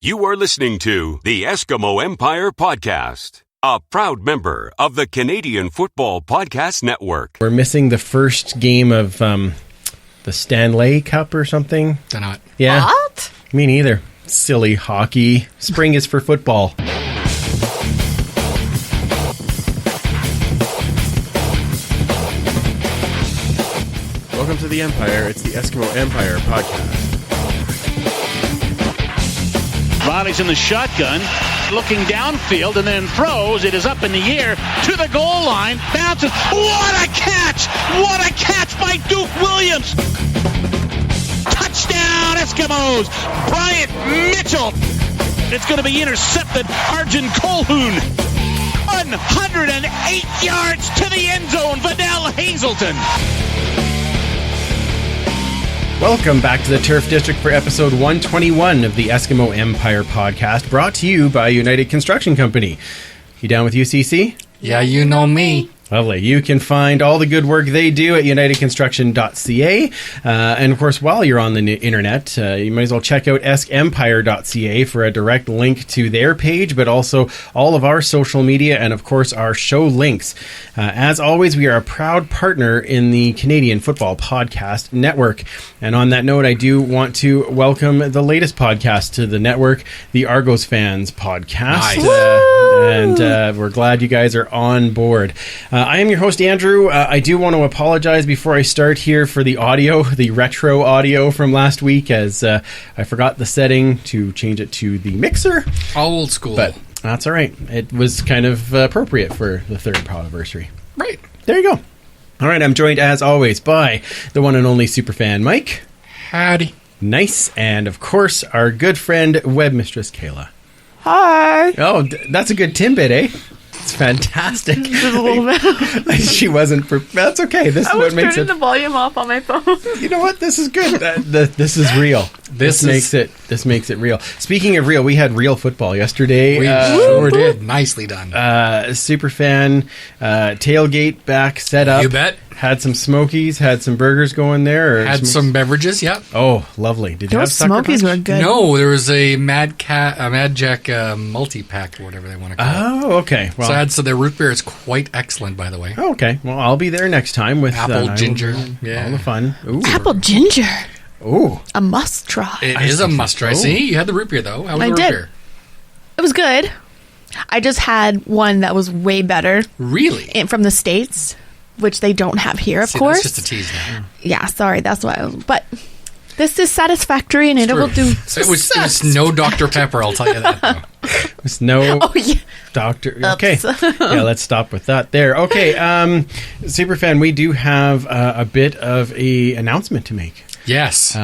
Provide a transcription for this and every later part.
You are listening to the Eskimo Empire Podcast, a proud member of the Canadian Football Podcast Network. We're missing the first game of the Stanley Cup or something. They're not. Yeah. What? Me neither. Silly hockey. Spring is for football. Welcome to the Empire. It's the Eskimo Empire Podcast. Riley's in the shotgun, looking downfield, and then throws. It is up in the air to the goal line. Bounces. What a catch! What a catch by Duke Williams! Touchdown, Eskimos! Bryant Mitchell. It's going to be intercepted. Arjun Colhoun. 108 yards to the end zone. Vidal Hazelton. Welcome back to the Turf District for episode 121 of the Eskimo Empire Podcast, brought to you by United Construction Company. You down with UCC? Yeah, you know me. Lovely. You can find all the good work they do at unitedconstruction.ca. And of course, while you're on the internet, you might as well check out eskempire.ca for a direct link to their page, but also all of our social media and, of course, our show links. As always, we are a proud partner in the Canadian Football Podcast Network. And on that note, I do want to welcome the latest podcast to the network, the Argos Fans Podcast. Nice. And we're glad you guys are on board. I am your host, Andrew. I do want to apologize before I start here for the audio, the retro audio from last week, as I forgot the setting to change it to the mixer. Old school. But that's all right. It was kind of appropriate for the third anniversary. Right. There you go. All right, I'm joined as always by the one and only superfan Mike. Howdy. Nice. And of course, our good friend, webmistress Kayla. Hi. Oh, that's a good Timbit, eh? It's fantastic. Just a little bit. She wasn't. That's okay. This is what makes it. I was turning the volume off on my phone. You know what? This is good. This is real. This makes it real. Speaking of real, we had real football yesterday. We sure did. Nicely done. Superfan tailgate back set up. You bet. Had some Smokies, had some burgers going there. Had some beverages, yep. Oh, lovely. Did you have Those Sucker Smokies Punch? were good. No, there was a Mad Jack multi-pack or whatever they want to call it. Oh, okay. Well, So their root beer is quite excellent, by the way. oh, okay. Well, I'll be there next time with Apple, ginger. Yeah. all the fun. Ooh. Apple ginger. Ooh. A must try. It is a must-try. Oh. See, you had the root beer, though. How was I the root did. beer? It was good. I just had one that was way better Really? from the States, which they don't have here, of See, course. that's just a tease now. Yeah, sorry, that's why. But this is satisfactory, and it will do. It was no Dr. Pepper, I'll tell you that, though. There's no Oh yeah. doctor. Okay. Oops. Yeah, let's stop with that there. Okay. Superfan, we do have a bit of a announcement to make. Yes.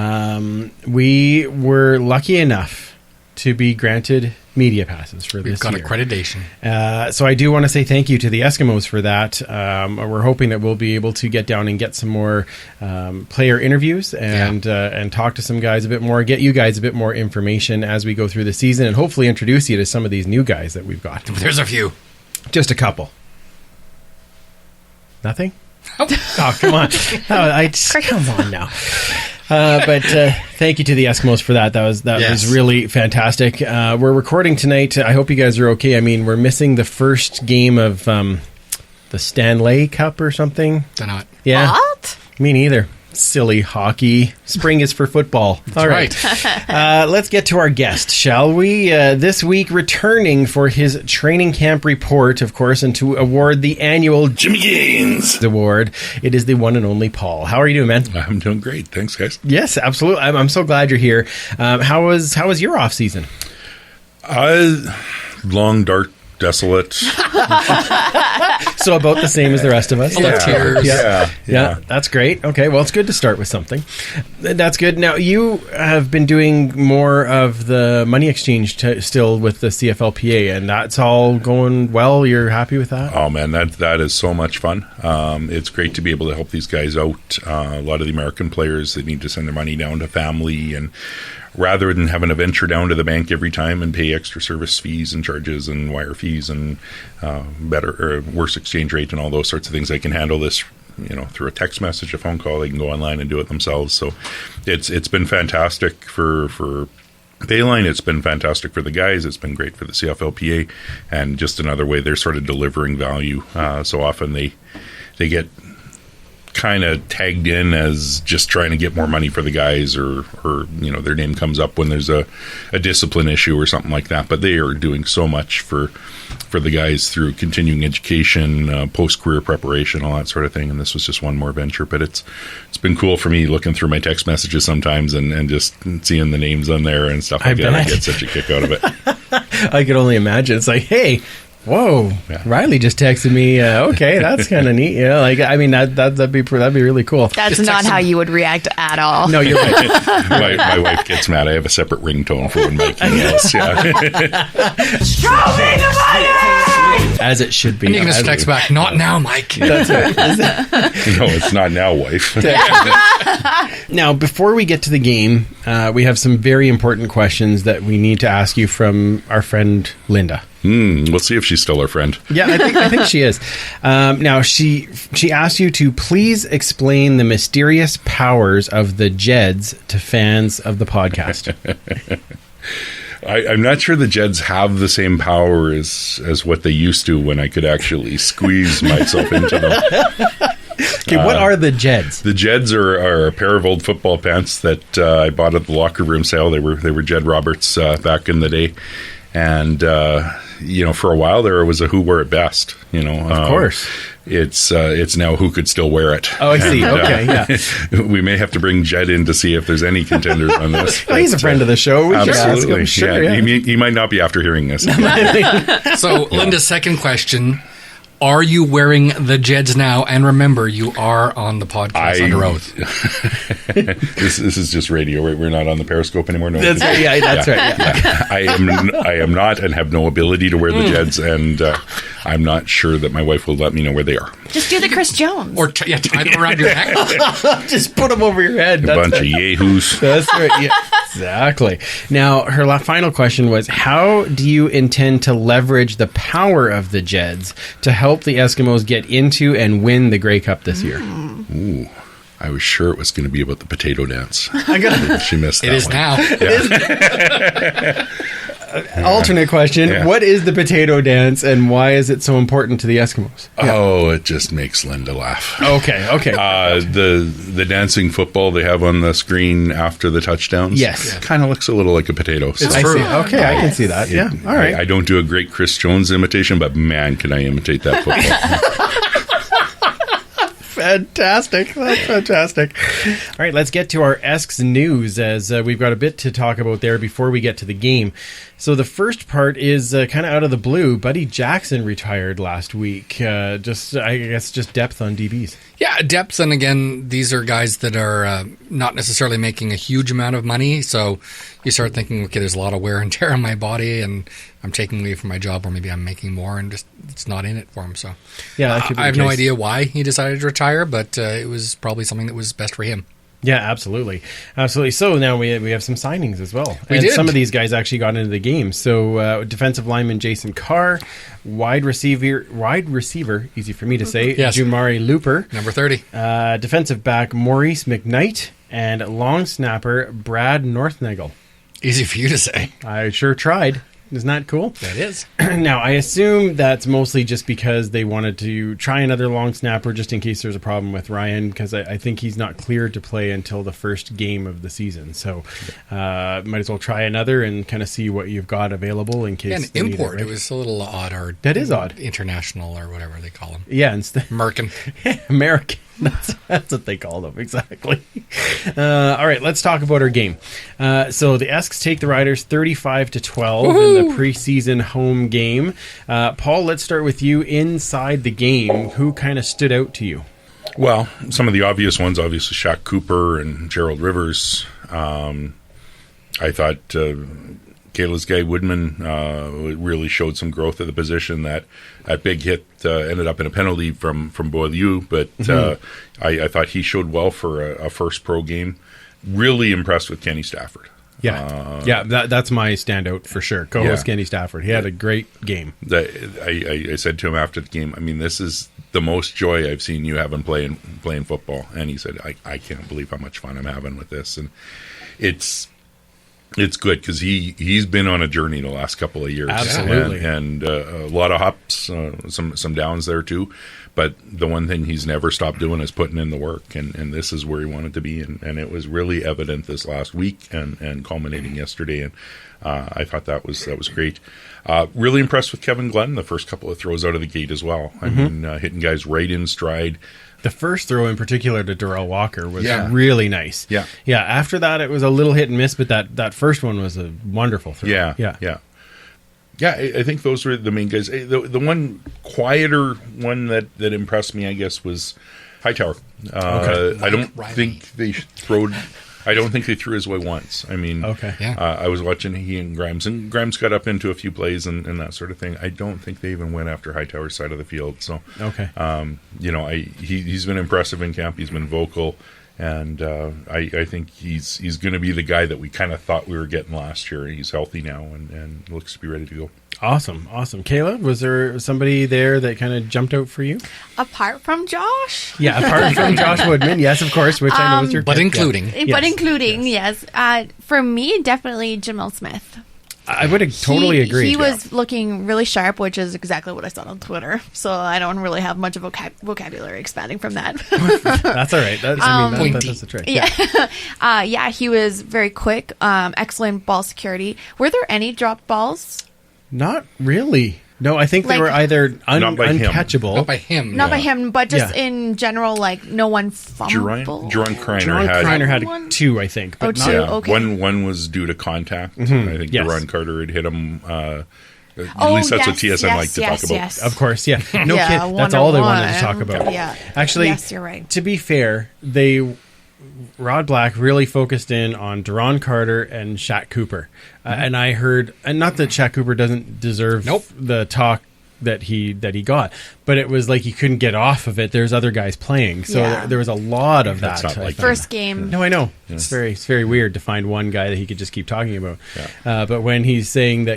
We were lucky enough to be granted media passes for We've this got year. accreditation. So I do want to say thank you to the Eskimos for that. We're hoping that we'll be able to get down and get some more player interviews and talk to some guys a bit more, get you guys a bit more information as we go through the season, and hopefully introduce you to some of these new guys that we've got. There's a few. Just a couple. Nothing? Oh, come on. Come on now. But thank you to the Eskimos for that. That was really fantastic. We're recording tonight. I hope you guys are okay. I mean, we're missing the first game of the Stanley Cup or something. They're not. Yeah. What? Me neither. Silly hockey. Spring is for football. All right. Let's get to our guest, shall we? This week, returning for his training camp report, of course, and to award the annual Jimmy Gaines Award, it is the one and only Paul. How are you doing, man? I'm doing great. Thanks, guys. Yes, absolutely. I'm so glad you're here. How was your off season? Long, dark, desolate. So about the same as the rest of us. Full of tears. Yeah, that's great. Okay, well, it's good to start with something. That's good. Now, you have been doing more of the money exchange still with the CFLPA, and that's all going well. You're happy with that? Oh, man, that is so much fun. It's great to be able to help these guys out. A lot of the American players, they need to send their money down to family, and rather than having to venture down to the bank every time and pay extra service fees and charges and wire fees and better or worse exchange rate and all those sorts of things, I can handle this, through a text message, a phone call. They can go online and do it themselves. So it's been fantastic for Bayline, it's been fantastic for the guys. It's been great for the CFLPA, and just another way they're sort of delivering value. So often they get kind of tagged in as just trying to get more money for the guys, or their name comes up when there's a discipline issue or something like that. But they are doing so much for the guys through continuing education, post-career preparation, all that sort of thing. And this was just one more venture. But it's been cool for me looking through my text messages sometimes and just seeing the names on there and stuff like that. I get such a kick out of it. I could only imagine. It's like, hey, whoa, yeah. Riley just texted me. Okay, that's kind of neat. That'd be really cool. That's not how you would react at all. No, you're right. my wife gets mad. I have a separate ringtone for when Mike emails. Yeah. Show me the money! As it should be. And you can just text back, not now, Mike. That's right. No, it's not now, wife. Now, before we get to the game, we have some very important questions that we need to ask you from our friend Linda. We'll see if she's still our friend. Yeah, I think she is. Now, she asked you to please explain the mysterious powers of the Jeds to fans of the podcast. I'm not sure the Jeds have the same power as what they used to when I could actually squeeze myself into them. Okay, what are the Jeds? The Jeds are a pair of old football pants that I bought at the locker room sale. They were Jed Roberts back in the day. And, for a while there, it was a who wore it best, Of course. It's now who could still wear it. Oh, I see. Okay, yeah. We may have to bring Jed in to see if there's any contenders on this. Well, he's a friend of the show. We absolutely. should ask him. Sure, yeah. He might not be after hearing this. So, Linda's second question. Are you wearing the Jeds now? And remember, you are on the podcast under oath. This is just radio, right? We're not on the Periscope anymore. No, that's right. Yeah. I am not, and have no ability to wear the Jeds, and I'm not sure that my wife will let me know where they are. Just do the Chris Jones, or tie them around your neck. Just put them over your head. A bunch of yahoos. That's right. Yeah, exactly. Now, her final question was: how do you intend to leverage the power of the Jeds to help the Eskimos get into and win the Grey Cup this year? Ooh, I was sure it was going to be about the potato dance. She missed that. It is one. now. Yeah. Alternate question. Yeah. What is the potato dance and why is it so important to the Eskimos? Oh, it just makes Linda laugh. Okay. The dancing football they have on the screen after the touchdowns. Yes. Kind of looks a little like a potato. So. I see. Okay, I can see that. Yeah. All right. I don't do a great Chris Jones imitation, but man, can I imitate that football. Fantastic. That's fantastic. All right, let's get to our Esks news, as we've got a bit to talk about there before we get to the game. So the first part is kind of out of the blue. Buddy Jackson retired last week. Just depth on DBs. Yeah, depth, and again, these are guys that are not necessarily making a huge amount of money, so you start thinking, okay, there's a lot of wear and tear on my body, and I'm taking away from my job, or maybe I'm making more, and just it's not in it for him. So yeah, that could be I have no idea why he decided to retire, but it was probably something that was best for him. Yeah, absolutely. So now we have some signings as well. We did. Some of these guys actually got into the game. So defensive lineman Jason Carr, wide receiver, easy for me to say, yes. Jumari Looper. Number 30. Defensive back Maurice McKnight, and long snapper Brad Northnagel. Easy for you to say. I sure tried. Isn't that cool? That is. Now, I assume that's mostly just because they wanted to try another long snapper just in case there's a problem with Ryan, because I think he's not cleared to play until the first game of the season. So might as well try another and kind of see what you've got available in case. And import. It was a little odd. Or that is odd. International or whatever they call them. Yeah. American. American. That's what they call them, exactly. All right, let's talk about our game. So the Esks take the Riders 35-12 in the preseason home game. Paul, let's start with you. Inside the game, who kind of stood out to you? Well, some of the obvious ones, obviously Shaq Cooper and Gerald Rivers. I thought Kayla's guy Woodman really showed some growth at the position. That big hit ended up in a penalty from Beaulieu, but I thought he showed well for a first pro game. Really impressed with Kenny Stafford. That's my standout for sure. Co-host Kenny Stafford. He had a great game. I said to him after the game, I mean, this is the most joy I've seen you having playing football. And he said, I can't believe how much fun I'm having with this. And it's It's good because he's been on a journey the last couple of years. Absolutely. And a lot of hops, some downs there too. But the one thing he's never stopped doing is putting in the work, and this is where he wanted to be. And it was really evident this last week and culminating yesterday. And I thought that was great. Really impressed with Kevin Glenn, the first couple of throws out of the gate as well. I mean, hitting guys right in stride. The first throw in particular to Darrell Walker was really nice. Yeah. Yeah, after that it was a little hit and miss, but that first one was a wonderful throw. Yeah, I think those were the main guys. The one quieter one that impressed me, I guess, was Hightower. I don't think they threw his way once. I mean, I was watching he and Grimes got up into a few plays and that sort of thing. I don't think they even went after Hightower's side of the field. So, he's been impressive in camp. He's been vocal, and I think he's going to be the guy that we kind of thought we were getting last year. He's healthy now and looks to be ready to go. Awesome. Kayla, was there somebody there that kind of jumped out for you? Apart from Josh? Yeah, apart from Josh Woodman, yes, of course, which I know was your but pick. including. But including, yes. For me, definitely Jamil Smith. I would totally agree. He was looking really sharp, which is exactly what I saw on Twitter. So I don't really have much of vocabulary expanding from that. That's all right. That's the trick. Yeah, he was very quick. Excellent ball security. Were there any dropped balls? Not really. No, I think they were either uncatchable. Not by him. Not by him, but just in general, like no one fumbled. Jerron Kreiner had two, I think. But two? Okay. One was due to contact. I think Jerron Carter had hit him. At least that's what TSN liked to talk about. Yes. Of course, yeah. No kid. That's all they wanted to talk about. Yeah. Actually, yes, you're right. To be fair, Rod Black really focused in on Deron Carter and Shaq Cooper. And I heard, and not that Shaq Cooper doesn't deserve the talk that he got, but it was like he couldn't get off of it. There's other guys playing, so there was a lot of that. First game. No, I know. Yeah. It's very weird to find one guy that he could just keep talking about. Yeah. But when he's saying that,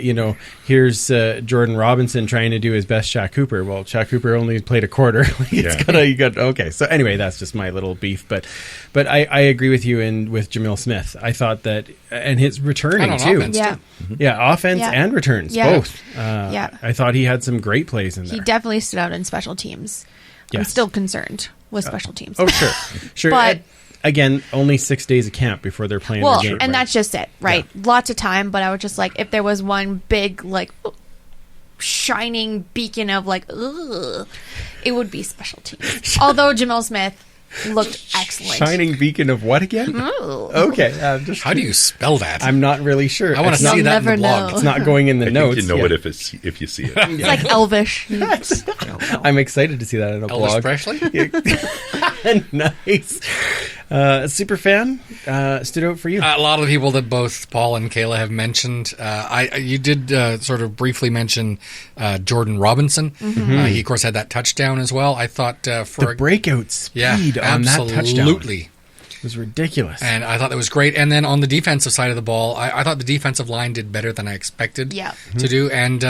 here's Jordan Robinson trying to do his best Shaq Cooper. Well, Shaq Cooper only played a quarter. Okay. So anyway, that's just my little beef. But I agree with you with Jamil Smith. I thought that, and his returning too. Offense, too. Yeah, offense and returns, both. I thought he had some great plays in there. He definitely stood out in special teams. Yes. I'm still concerned with special teams. Oh, sure. But again, only 6 days of camp before they're playing the game. And that's just it, right? Yeah. Lots of time, but I was just like, if there was one big, shining beacon of it would be special teams. Although Jamil Smith looked excellent. Shining beacon of what again? Ooh. Okay. How do you spell that? I'm not really sure. I want to see that in the blog. It's not going in the notes. You know it if you see it. It's like Elvish. I'm excited to see that in a blog. Elvis Presley? Nice. Super fan stood out for you. A lot of the people that both Paul and Kayla have mentioned. You did sort of briefly mention Jordan Robinson. Mm-hmm. He, of course, had that touchdown as well. I thought for the breakout speed on that touchdown. Absolutely. It was ridiculous. And I thought that was great. And then on the defensive side of the ball, I thought the defensive line did better than I expected to do. And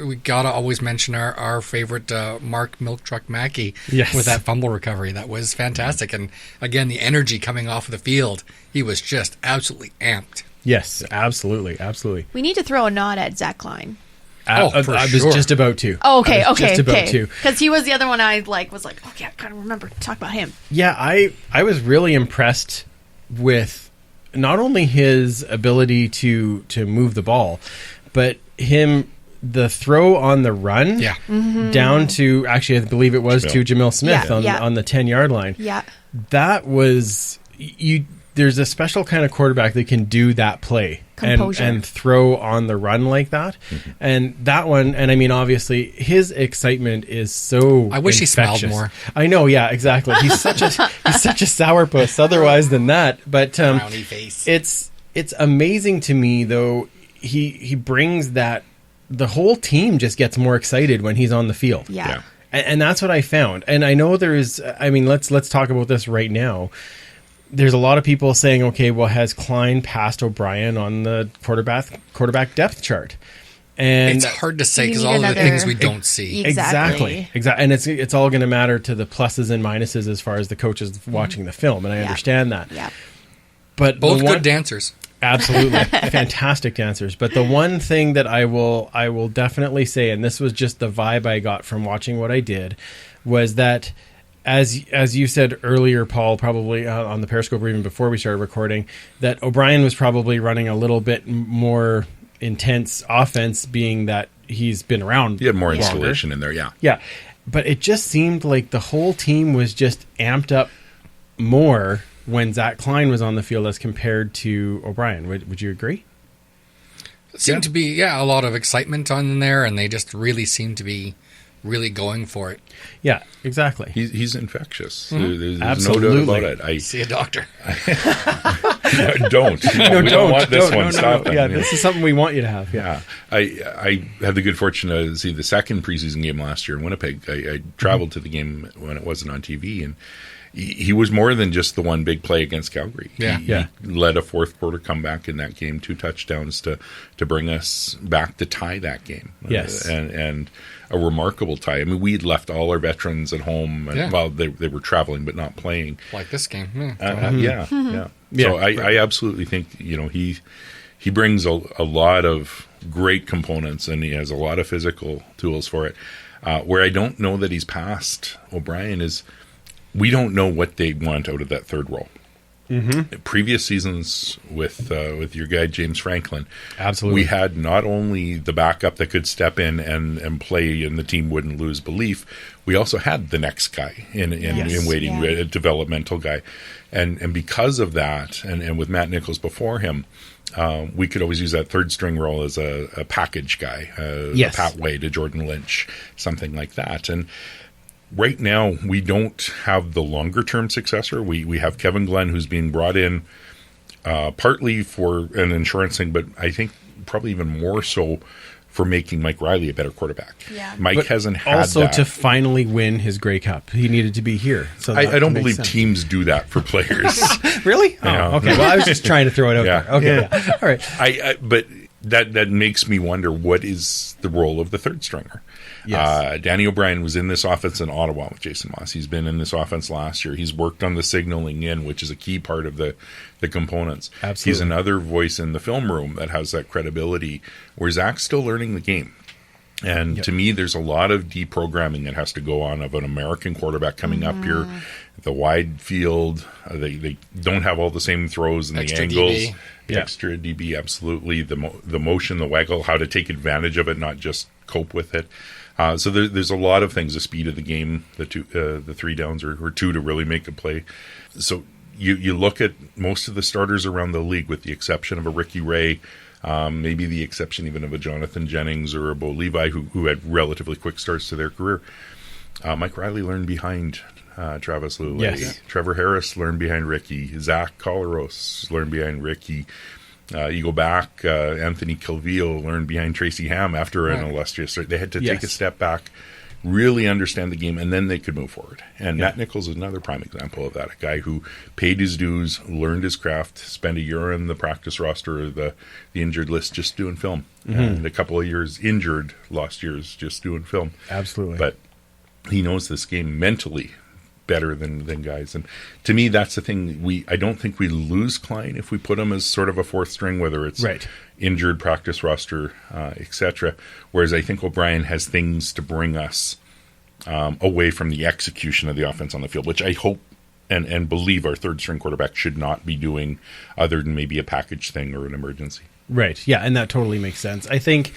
we got to always mention our favorite Mark Milk Truck Mackey with that fumble recovery. That was fantastic. And again, the energy coming off of the field, he was just absolutely amped. Yes, absolutely. We need to throw a nod at Zach Klein. I was just about to. Oh, okay. Because he was the other one I was like, okay, I kind of remember to talk about him. Yeah, I was really impressed with not only his ability to move the ball, but the throw on the run down to, actually I believe it was to Jamil Smith on the 10-yard line. Yeah. That was, there's a special kind of quarterback that can do that play. And throw on the run like that. Mm-hmm. And that one, and I mean, obviously, his excitement is so I wish infectious. He smiled more. I know, yeah, exactly. He's such a sourpuss otherwise than that. But brownie face. It's amazing to me, though, he brings that, the whole team just gets more excited when he's on the field. Yeah. And that's what I found. And I know let's talk about this right now. There's a lot of people saying, okay, well, has Klein passed O'Brien on the quarterback depth chart? And it's hard to say because all of the things we don't see. Exactly. And it's all going to matter to the pluses and minuses as far as the coaches watching the film, and I understand that. Yeah. But both good dancers. Absolutely. Fantastic answers. But the one thing that I will definitely say, and this was just the vibe I got from watching what I did, was that as you said earlier, Paul, probably on the Periscope or even before we started recording, that O'Brien was probably running a little bit more intense offense, being that he's been around. He had more longer. installation in there, yeah. Yeah. But it just seemed like the whole team was just amped up more when Zach Klein was on the field as compared to O'Brien. Would you agree? It seemed to be, a lot of excitement on there, and they just really seemed to be really going for it. Yeah, exactly. He's infectious. Mm-hmm. There's no doubt about it. See a doctor. Don't. We don't want this one. Stop it. Yeah, this is something we want you to have. Yeah. I had the good fortune to see the second preseason game last year in Winnipeg. I traveled to the game when it wasn't on TV, and he was more than just the one big play against Calgary. He led a fourth quarter comeback in that game, 2 touchdowns to bring us back to tie that game. Yes. And a remarkable tie. I mean, we'd left all our veterans at home. And, well, they were traveling but not playing. Like this game. So I absolutely think, he brings a lot of great components, and he has a lot of physical tools for it. Where I don't know that he's past O'Brien is we don't know what they want out of that third role. Mm-hmm. Previous seasons with your guy James Franklin, absolutely, we had not only the backup that could step in and play, and the team wouldn't lose belief. We also had the next guy in waiting, a developmental guy, and because of that, and with Matt Nichols before him, we could always use that third string role as a package guy, a Pat Wade, a Jordan Lynch, something like that, and. Right now, we don't have the longer-term successor. We have Kevin Glenn, who's being brought in partly for an insurance thing, but I think probably even more so for making Mike Riley a better quarterback. Yeah. Mike hasn't had also that. to finally win his Grey Cup. He needed to be here. So I don't believe teams do that for players. Really? Oh, okay. Well, I was just trying to throw it out there. Okay. Yeah. All right. But that makes me wonder, what is the role of the third stringer? Yes. Danny O'Brien was in this offense in Ottawa with Jason Moss. He's been in this offense last year. He's worked on the signaling in, which is a key part of the components. Absolutely. He's another voice in the film room that has that credibility, where Zach's still learning the game. And to me, there's a lot of deprogramming that has to go on of an American quarterback coming up here, the wide field. They don't have all the same throws and Extra the angles. DB. Extra DB, absolutely. The motion, the waggle, how to take advantage of it, not just cope with it. So there's a lot of things. The speed of the game, the 3 downs or 2 to really make a play. So you look at most of the starters around the league, with the exception of a Ricky Ray, maybe the exception even of a Jonathan Jennings or a Bo Levi, who had relatively quick starts to their career. Mike Riley learned behind Travis Lulay. Yes. Trevor Harris learned behind Ricky. Zach Collaros learned behind Ricky. You go back, Anthony Calvillo learned behind Tracy Ham after an illustrious start. They had to take a step back, really understand the game, and then they could move forward. And Matt Nichols is another prime example of that, a guy who paid his dues, learned his craft, spent a year on the practice roster or the injured list just doing film, and a couple of years injured, lost years just doing film. Absolutely. But he knows this game mentally better than guys, and to me that's the thing. I don't think we lose Klein if we put him as sort of a fourth string, whether it's injured, practice roster, etc. Whereas I think O'Brien has things to bring us away from the execution of the offense on the field, which I hope and believe our third string quarterback should not be doing, other than maybe a package thing or an emergency. Right. Yeah, and that totally makes sense. I think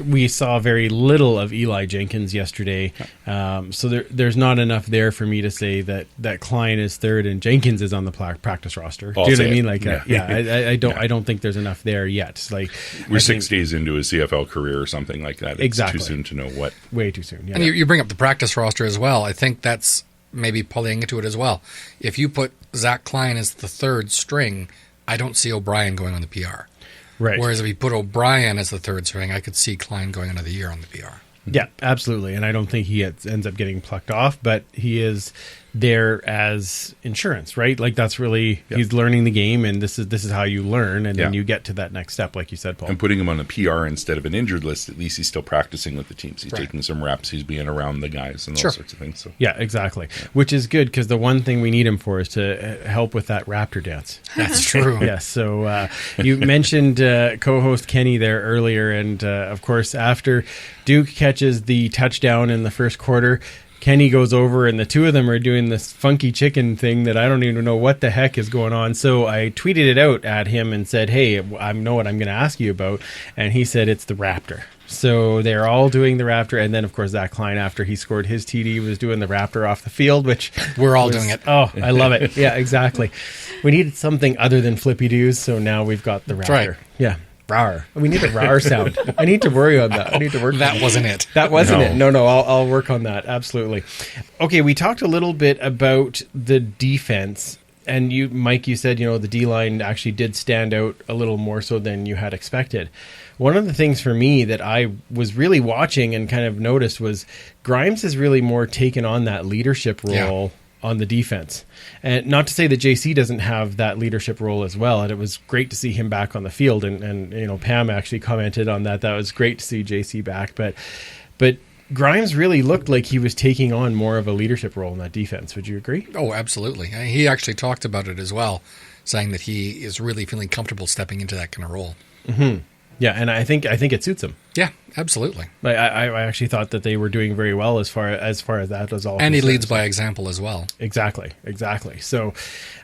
we saw very little of Eli Jenkins yesterday. So there's not enough there for me to say that Klein is third and Jenkins is on the practice roster. Do you know what I mean? Like, I don't think there's enough there yet. Like, we're 6 days into his CFL career or something like that. It's exactly. too soon to know what. Way too soon. Yeah. And you bring up the practice roster as well. I think that's maybe pulling into it as well. If you put Zach Klein as the third string, I don't see O'Brien going on the PR. Right. Whereas if you put O'Brien as the third string, I could see Klein going another year on the PR. Yeah, absolutely. And I don't think he ends up getting plucked off, but he is there as insurance, right? Like that's really he's learning the game, and this is how you learn, and then you get to that next step, like you said, Paul. And putting him on a PR instead of an injured list, at least he's still practicing with the teams. He's taking some reps. He's being around the guys and those sorts of things. So yeah, exactly. Which is good because the one thing we need him for is to help with that raptor dance. That's true. Yes. So you mentioned co-host Kenny there earlier, and of course after Duke catches the touchdown in the first quarter, Kenny goes over and the two of them are doing this funky chicken thing that I don't even know what the heck is going on. So I tweeted it out at him and said, hey, I know what I'm going to ask you about. And he said it's the raptor. So they're all doing the raptor. And then, of course, Zach Klein, after he scored his TD, was doing the raptor off the field, which we're all doing it. Oh, I love it. Yeah, exactly. We needed something other than flippy doos. So now we've got the raptor. That's right. Yeah. Rawr. We need a rawr sound. I need to worry on that. I need to work. That wasn't it. That wasn't it. No. I'll work on that. Absolutely. Okay, we talked a little bit about the defense, and you, Mike, you said the D line actually did stand out a little more so than you had expected. One of the things for me that I was really watching and kind of noticed was Grimes has really more taken on that leadership role. On the defense. And not to say that JC doesn't have that leadership role as well. And it was great to see him back on the field. And Pam actually commented on that. That was great to see JC back. But Grimes really looked like he was taking on more of a leadership role in that defense. Would you agree? Oh, absolutely. He actually talked about it as well, saying that he is really feeling comfortable stepping into that kind of role. Mm-hmm. Yeah, and I think it suits him. Yeah, absolutely. I actually thought that they were doing very well as far as that was all. And he leads by example as well. Exactly. So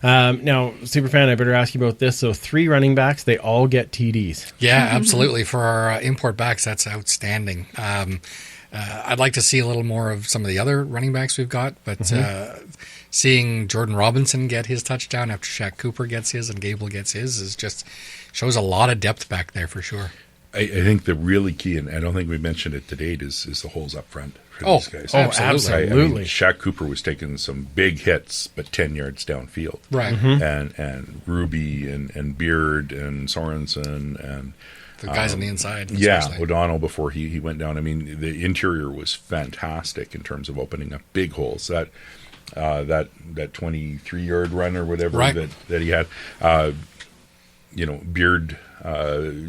now, Superfan, I better ask you about this. So 3 running backs, they all get TDs. Yeah, absolutely. For our import backs, that's outstanding. I'd like to see a little more of some of the other running backs we've got, but seeing Jordan Robinson get his touchdown after Shaq Cooper gets his and Gable gets his is just shows a lot of depth back there for sure. I think the really key, and I don't think we mentioned it to date, is the holes up front for these guys. Oh, absolutely. I mean, Shaq Cooper was taking some big hits, but 10 yards downfield. Right. And Ruby and Beard and Sorensen and the guys on the inside. Yeah, O'Donnell before he went down. I mean, the interior was fantastic in terms of opening up big holes. That 23-yard run or whatever that he had. Beard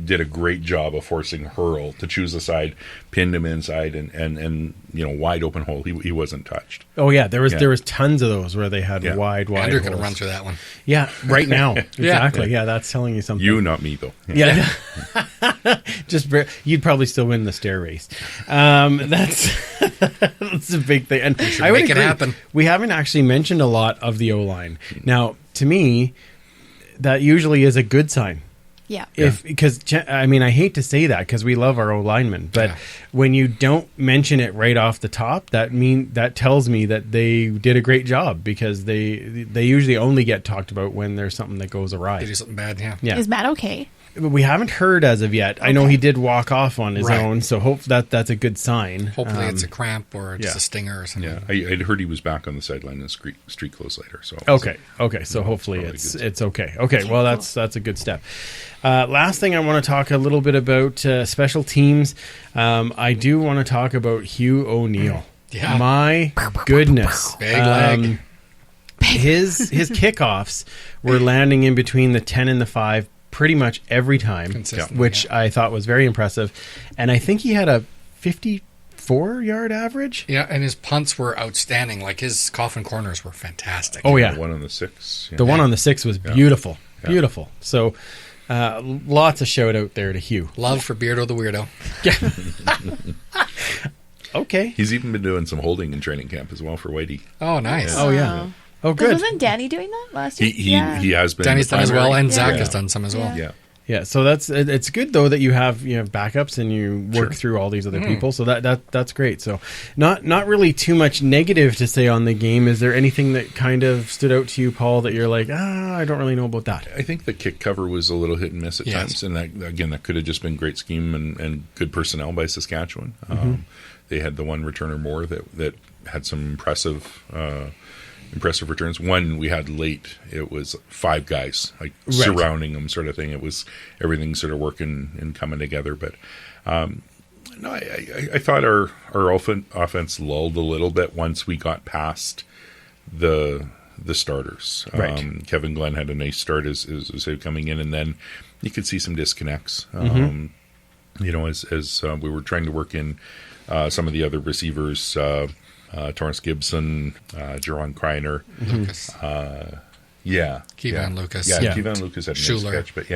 did a great job of forcing Hurl to choose a side, pinned him inside, and wide open hole. He wasn't touched. Oh yeah, there was tons of those where they had wide. Andrew holes. Going to run through that one. Yeah, right now. Exactly. Yeah, that's telling you something. You, not me, though. Yeah. You'd probably still win the stair race. That's a big thing. And I would make it happen. We haven't actually mentioned a lot of the O-line. Now, to me, that usually is a good sign. Yeah. Because I hate to say that because we love our O-linemen, but when you don't mention it right off the top, that tells me that they did a great job because they usually only get talked about when there's something that goes awry. They do something bad, yeah. Is Matt okay? We haven't heard as of yet. Okay. I know he did walk off on his own, so hope that's a good sign. Hopefully it's a cramp or just a stinger or something. Yeah, I'd heard he was back on the sideline in street clothes later. So okay. So hopefully it's okay. Okay, well that's a good step. Last thing I want to talk a little bit about special teams. I do want to talk about Hugh O'Neill. Yeah, my goodness, big leg. His kickoffs were landing in between the 10 and the 5. Pretty much every time, which I thought was very impressive. And I think he had a 54-yard average. Yeah, and his punts were outstanding. Like his coffin corners were fantastic. Oh, yeah. The one on the 6. Yeah. The one on the 6 was beautiful. Yeah. Beautiful. So lots of shout out there to Hugh. Love for Beardo the Weirdo. Yeah. Okay. He's even been doing some holding in training camp as well for Whitey. Oh, nice. Yeah. Oh, yeah. Oh, good. Wasn't Danny doing that last year? He has been. Danny's done as well, and Zach has done some as well. Yeah. So it's good though that you have backups and you work through all these other people. So that's great. So not really too much negative to say on the game. Is there anything that kind of stood out to you, Paul, that you're like, I don't really know about that? I think the kick cover was a little hit and miss at times, and that could have just been great scheme and good personnel by Saskatchewan. They had the one returner more that had some impressive returns. One we had late, it was 5 guys surrounding them, sort of thing. It was everything sort of working and coming together. But I thought our offense lulled a little bit once we got past the starters. Right. Kevin Glenn had a nice start as coming in, and then you could see some disconnects. You know, as we were trying to work in some of the other receivers, Torrance Gibson, Jerron Kreiner, Lucas. Kevon Lucas. Yeah, Yeah. Kevon Lucas had a nice Schuler. catch, but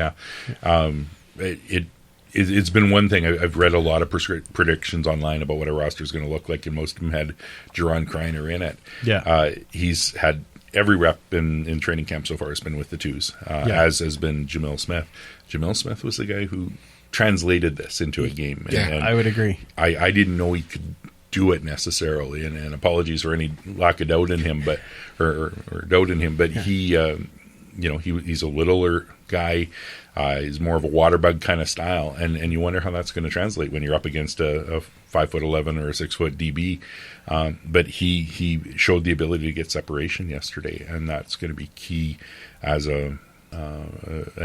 it's been one thing. I've read a lot of predictions online about what a roster is going to look like, and most of them had Jerron Kreiner in it. Yeah. He's had every rep in training camp so far has been with the twos, as has been Jamil Smith. Jamil Smith was the guy who translated this into a game. And I would agree. I didn't know he could do it necessarily, and apologies for any lack of doubt in him, but he, he's a littler guy. He's more of a water bug kind of style, and you wonder how that's going to translate when you're up against a 5'11" or a 6 foot DB. But he showed the ability to get separation yesterday, and that's going to be key as an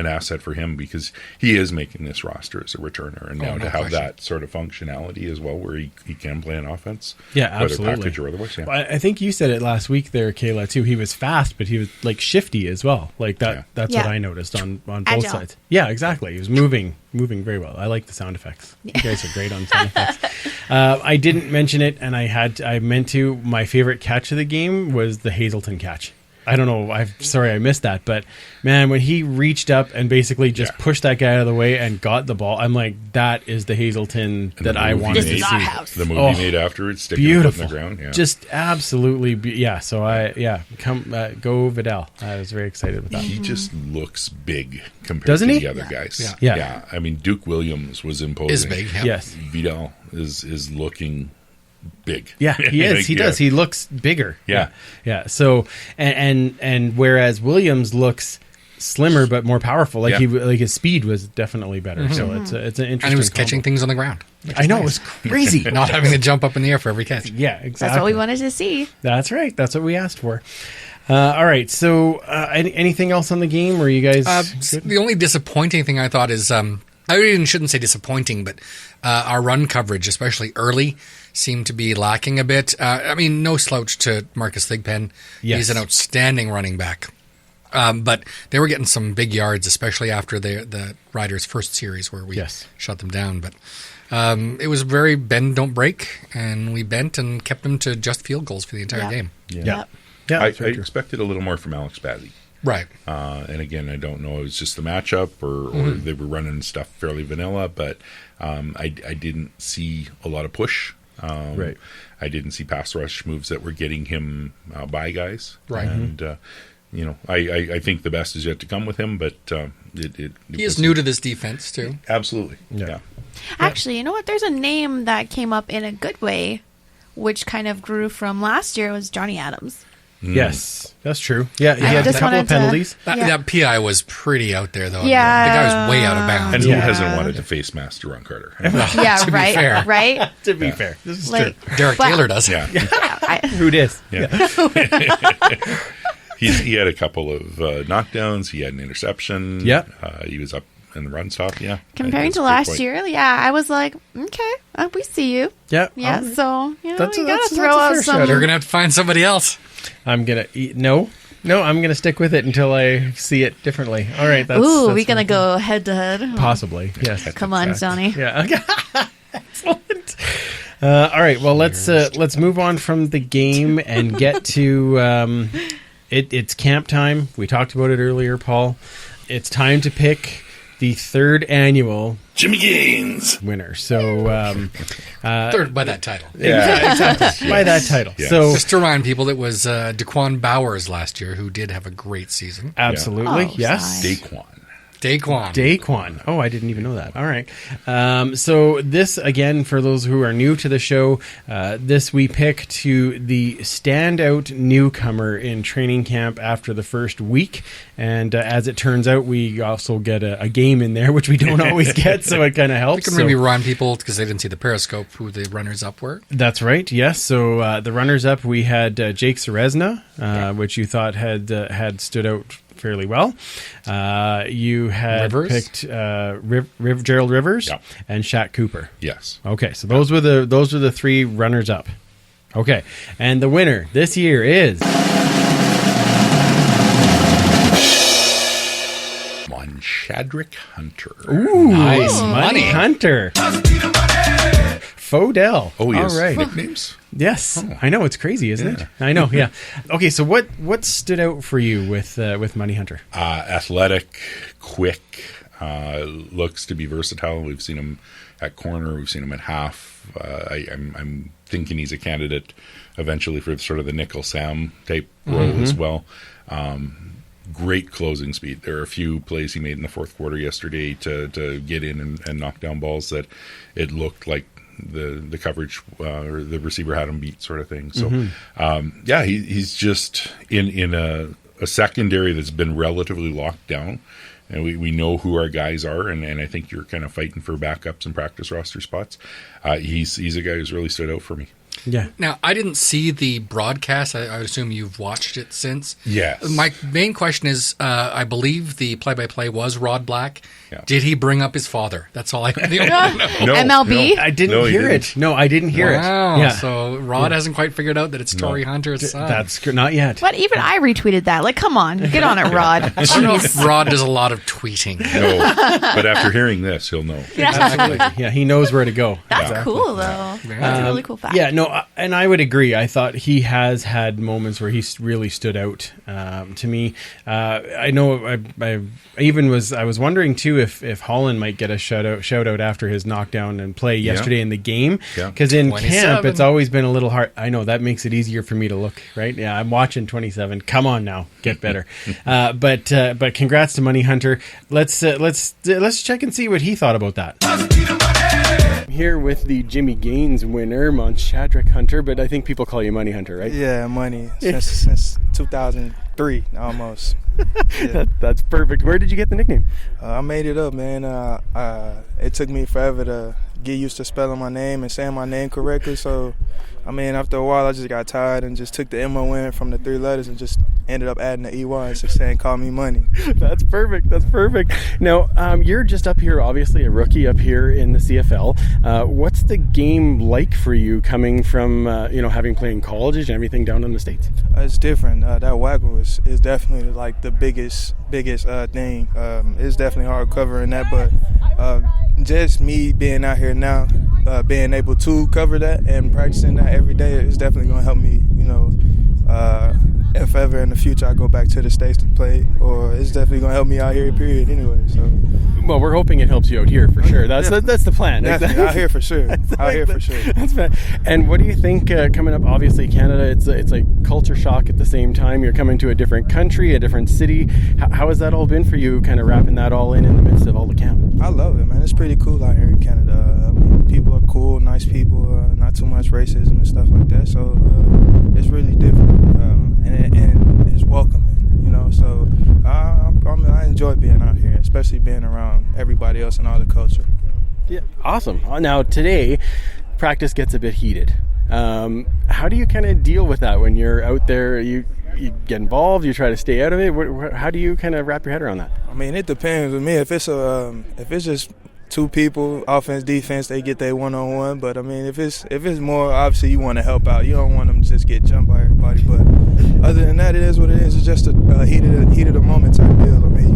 asset for him, because he is making this roster as a returner, and now to have that sort of functionality as well, where he can play an offense, Yeah, whether absolutely. package or otherwise. Yeah. Well, I think you said it last week there, Kayla, too. He was fast, but he was like shifty as well. Like that. Yeah. That's Yeah. what I noticed on both Agile. sides. Yeah, exactly. He was moving very well. I like the sound effects. You guys are great on sound effects. I didn't mention it, and I meant to. My favorite catch of the game was the Hazelton catch. I don't know. I'm sorry I missed that, but man, when he reached up and basically just pushed that guy out of the way and got the ball, I'm like, that is the Hazelton And that the I move he wanted This to is see. our house. The move he made afterwards, sticking Beautiful. it in the ground. Yeah. Just absolutely, So go Vidal. I was very excited with that. He just looks big compared Doesn't to he? the other guys. Yeah. I mean, Duke Williams was imposing. Is big. Yeah. Yes. Vidal is looking big. Yeah, he is. He does. He looks bigger. Yeah. Yeah. So and whereas Williams looks slimmer but more powerful, like his speed was definitely better. So it's an interesting. And he was combo. catching things on the ground. I know, it was crazy. Not having to jump up in the air for every catch. Yeah, exactly. That's what we wanted to see. That's right. That's what we asked for. All right. So anything else on the game? Or you guys? Good? The only disappointing thing I thought is, I even shouldn't say disappointing, but our run coverage, especially early, seemed to be lacking a bit. I mean, no slouch to Marcus Thigpen. Yes. He's an outstanding running back. But they were getting some big yards, especially after the Riders' first series where we shut them down. But it was very bend, don't break, and we bent and kept them to just field goals for the entire game. Yeah. I that's very true. expected a little more from Alex Bazzi. Right. And again, I don't know, it was just the matchup or they were running stuff fairly vanilla, but I didn't see a lot of push. Right. I didn't see pass rush moves that were getting him by guys. Right. And, I think the best is yet to come with him, but he is new to this defense, too. Absolutely. Yeah. Actually, you know what? There's a name that came up in a good way, which kind of grew from last year, was Johnny Adams. Yes, that's true. Yeah, he I had a just couple wanted of to- penalties. That PI was pretty out there, though. Yeah. The guy was way out of bounds. And who hasn't wanted to face Master Ron Carter? Yeah, To be right, fair. right. To be fair, this is Like, true. Derek But- Taylor does. Yeah. Who dis? Yeah. He had a couple of knockdowns. He had an interception. Yeah. He was up in the run stop. Yeah. Comparing That's to a good last point. year, I was like, okay, we see you. Yeah. Yeah, All right. so That's a- you that's gotta a throw out fair some. shot. You're going to have to find somebody else. I'm gonna no, I'm gonna stick with it until I see it differently. All right. That's, Ooh, that's we gonna fine. go head to head. Possibly. Yes. Come on, Johnny. Yeah. Okay. Excellent. All right. Well, let's move on from the game and get to it's camp time. We talked about it earlier, Paul. It's time to pick the third annual Jimmy Gaines winner. So Third by that title. yeah, exactly. By that title. Yeah. So Just to remind people, it was Daquan Bowers last year who did have a great season. absolutely, Oh, yes. sorry. Daquan. Daquan. Oh, I didn't even know that. All right. So this, again, for those who are new to the show, this we pick to the standout newcomer in training camp after the first week. And as it turns out, we also get a game in there, which we don't always get, so it kind of We helps. can So- maybe remind people, because they didn't see the Periscope, who the runners-up were. That's right. Yes. So the runners-up, we had Jake Serezna, which you thought had stood out fairly well. You had Rivers? picked Gerald Rivers Yeah. and Shaq Cooper. Yes. Okay, so those were the three runners-up. Okay, and the winner this year is Shadrick Hunter. Ooh, Nice. Money Hunter. Fodell. Oh, he has All right. nicknames? Yes, I know, it's crazy, isn't it? I know. Yeah. Okay, so what stood out for you with Money Hunter? Athletic, quick, looks to be versatile. We've seen him at corner. We've seen him at half. I'm thinking he's a candidate eventually for sort of the nickel Sam type role as well. Great closing speed. There are a few plays he made in the fourth quarter yesterday to get in and knock down balls that it looked like the coverage or the receiver had him beat, sort of thing. So he's just in a secondary that's been relatively locked down, and we know who our guys are, and I think you're kind of fighting for backups and practice roster spots. He's a guy who's really stood out for me. Yeah. Now, I didn't see the broadcast. I assume you've watched it since. Yes. My main question is, I believe the play-by-play was Rod Black. Yeah. Did he bring up his father? That's all I know. MLB? I didn't hear it. No, I didn't hear it. Wow. Yeah. So Rod hasn't quite figured out that it's Torrey Hunter's son. That's not yet. But even I retweeted that. Like, come on, get on it, Rod. I don't know if Jeez. Rod does a lot of tweeting. No, but after hearing this, he'll know. Absolutely. Yeah, he knows where to go. That's cool, though. That's a really cool fact. Yeah, no, and I would agree. I thought he has had moments where he's really stood out to me. I know I was wondering too if Holland might get a shout out after his knockdown and play yesterday in the game, because in camp it's always been a little hard. I know that makes it easier for me to look right. Yeah, I'm watching 27. Come on now, get better. But congrats to Money Hunter. Let's check and see what he thought about that. Here with the Jimmy Gaines winner, Shadrick Hunter, but I think people call you Money Hunter, right? Yeah, Money since 2003 almost. Yeah. That's perfect. Where did you get the nickname? I made it up, man. It took me forever to get used to spelling my name and saying my name correctly. So, I mean, after a while, I just got tired and just took the M-O-N from the 3 letters and just ended up adding the E-Y and just saying, call me Money. That's perfect. That's perfect. Now, you're just up here, obviously a rookie up here in the CFL. What's the game like for you coming from, having played in colleges and everything down in the States? It's different. That waggle is definitely like the biggest thing. It's definitely hard covering that, but just me being out here now, being able to cover that and practicing that every day is definitely going to help me, if ever in the future I go back to the States to play, or it's definitely going to help me out here, period, anyway. So, well, we're hoping it helps you out here for sure. That's the plan. Definitely. Out here for sure. Out here for sure. That's bad. And what do you think coming up? Obviously, Canada, it's like culture shock at the same time. You're coming to a different country, a different city. How has that all been for you, kind of wrapping that all in the midst of all the camp? I love it, man. It's pretty cool out here in Canada. People are cool, nice people, not too much racism and stuff like that. So it's really different, and it's welcoming, So I enjoy being out here, especially being around everybody else and all the culture. Yeah, awesome. Now today, practice gets a bit heated. How do you kind of deal with that when you're out there? You get involved, you try to stay out of it. How do you kind of wrap your head around that? I mean, it depends with me. If it's just two people, offense, defense, they get their one-on-one. But I mean, if it's more, obviously you want to help out. You don't want them to just get jumped by everybody. But other than that, it is what it is. It's just a heat of the moment type deal. I mean,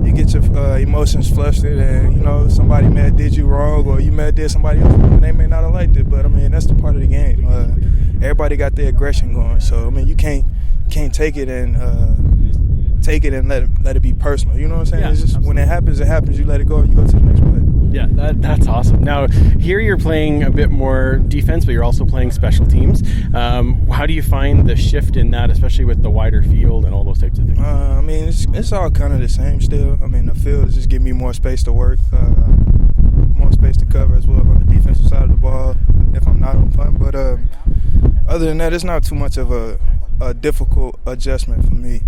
you get your emotions flustered, and somebody may have did you wrong, or you may have did somebody else wrong, and they may not have liked it. But I mean, that's the part of the game. Everybody got their aggression going, so I mean, you can't take it and let it be personal. You know what I'm saying? Yeah, it's just when it happens. You let it go and you go to the next play. Yeah, that's awesome. Now, here you're playing a bit more defense, but you're also playing special teams. How do you find the shift in that, especially with the wider field and all those types of things? I mean, it's all kind of the same still. I mean, the field is just giving me more space to work, more space to cover as well on the defensive side of the ball if I'm not on punt. But other than that, it's not too much of a difficult adjustment for me.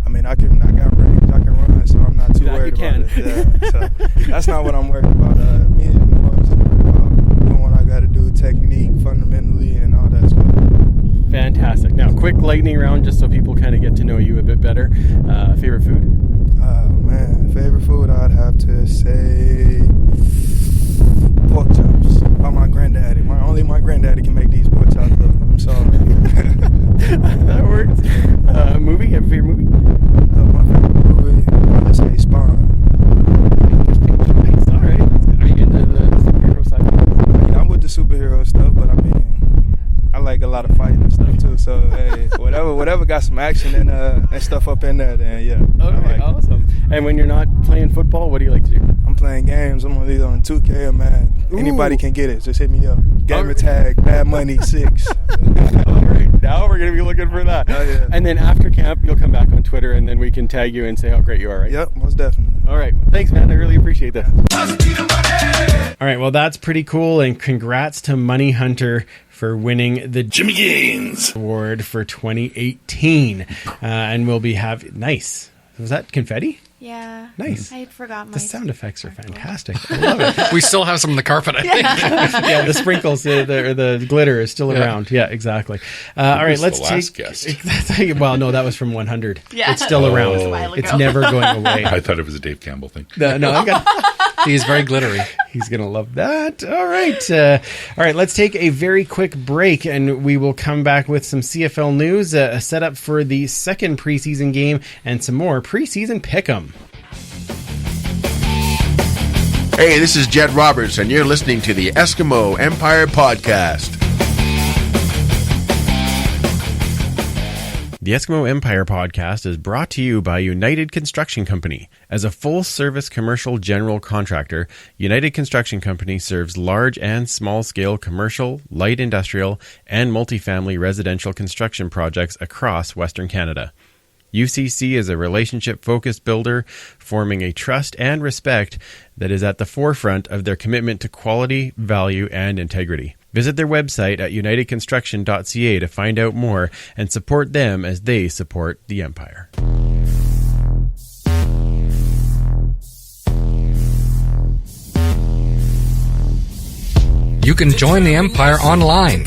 I mean, I got range, I can run, so I'm not too worried about it. Yeah, so that's not what I'm worried about. Me is more just about doing what I got to do, technique, fundamentally, and all that stuff. Fantastic. Now, quick lightning round, just so people kind of get to know you a bit better. Favorite food? Man, favorite food, I'd have to say pork chops by my granddaddy. Only my granddaddy can make these pork chops look. like a lot of fighting and stuff too. So hey, whatever got some action and stuff up in there, then yeah. Okay, awesome. And when you're not playing football, what do you like to do? I'm playing games. I'm either on 2K or Madden. Anybody can get it. Just hit me up. Gamer tag, Bad Money 6. All right, now we're going to be looking for that. Oh, yeah. And then after camp, you'll come back on Twitter, and then we can tag you and say how great you are, right? Yep, most definitely. All right. Thanks, man. I really appreciate that. All right. Well, that's pretty cool, and congrats to Money Hunter for winning the Jimmy Gaines Award for 2018. And we'll be nice. Was that confetti? Yeah. Nice. I forgot my... The sound effects are fantastic. I love it. We still have some on the carpet, I think. Yeah, the sprinkles, the glitter is still around. Yeah, exactly. All right, let's take... guest. Well, no, that was from 100. Yeah. It's still around. That was a while It's ago. never going away. I thought it was a Dave Campbell thing. No, I got... He's very glittery. He's going to love that. All right, let's take a very quick break, and we will come back with some CFL news, a setup for the second preseason game, and some more preseason pick'em. Hey, this is Jed Roberts, and you're listening to the Eskimo Empire Podcast. The Eskimo Empire Podcast is brought to you by United Construction Company. As a full-service commercial general contractor, United Construction Company serves large and small-scale commercial, light industrial, and multifamily residential construction projects across Western Canada. UCC is a relationship-focused builder, forming a trust and respect that is at the forefront of their commitment to quality, value, and integrity. Visit their website at unitedconstruction.ca to find out more and support them as they support the Empire. You can join the Empire online.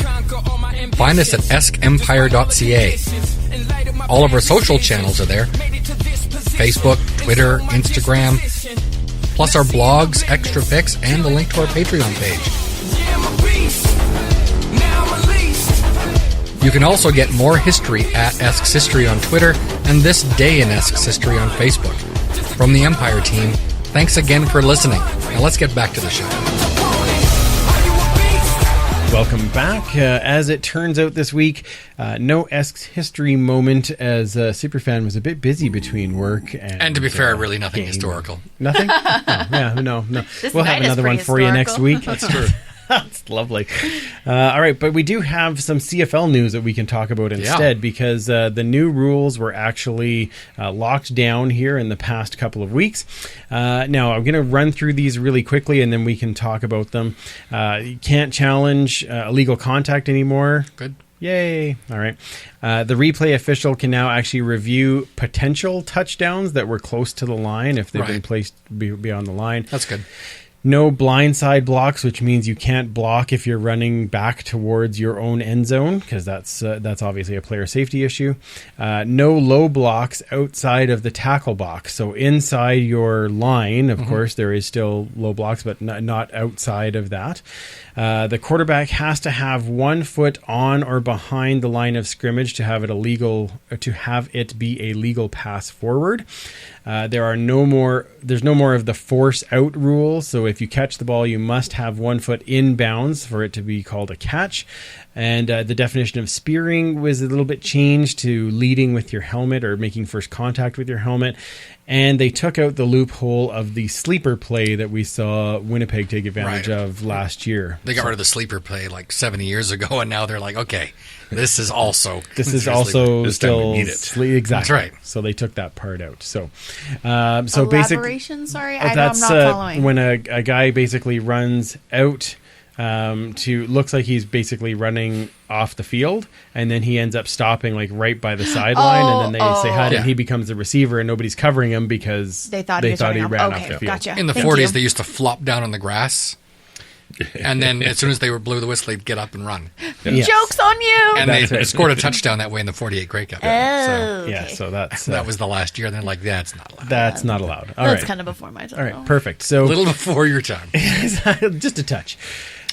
Find us at eskempire.ca. All of our social channels are there. Facebook, Twitter, Instagram, plus our blogs, extra pics, and the link to our Patreon page. You can also get more history at Esks History on Twitter and This Day in Esks History on Facebook. From the Empire team, thanks again for listening. Now let's get back to the show. Welcome back. As it turns out this week, no Esks history moment, as Superfan was a bit busy between work and to be fair, really nothing game. Historical. Nothing? No. This We'll have night is another one pretty for you next historical. week. That's true. That's lovely. All right, but we do have some CFL news that we can talk about instead, because the new rules were actually locked down here in the past couple of weeks. Now, I'm going to run through these really quickly, and then we can talk about them. You can't challenge illegal contact anymore. Good. Yay. All right. The replay official can now actually review potential touchdowns that were close to the line if they've been placed beyond the line. That's good. No blindside blocks, which means you can't block if you're running back towards your own end zone, because that's obviously a player safety issue. No low blocks outside of the tackle box. So inside your line, of course, there is still low blocks, but not outside of that. The quarterback has to have 1 foot on or behind the line of scrimmage to have it be a legal pass forward. There's no more of the force out rule. So if you catch the ball, you must have 1 foot inbounds for it to be called a catch. And the definition of spearing was a little bit changed to leading with your helmet or making first contact with your helmet. And they took out the loophole of the sleeper play that we saw Winnipeg take advantage of last year. They got rid of the sleeper play like 70 years ago, and now they're like, okay, this is also This still time we need it. exactly. That's right. So they took that part out. So Elaboration? basically, Sorry, I'm not that's following. when a guy basically runs out looks like he's basically running off the field, and then he ends up stopping like right by the sideline, and then they say hi, and he becomes the receiver, and nobody's covering him because They thought he he ran okay, off the field. Gotcha. In the Thank 40s, you. they used to flop down on the grass, and then as soon as they blew the whistle, they'd get up and run. Yes. Joke's on you! And That's they right. scored a touchdown that way in the 48 Grey Cup. Oh, Yeah, okay. so that's So that was the last year. They're like, that's not allowed. that's not allowed. All That's right, kind of before my time. all right, perfect. So A little before your time. just a touch.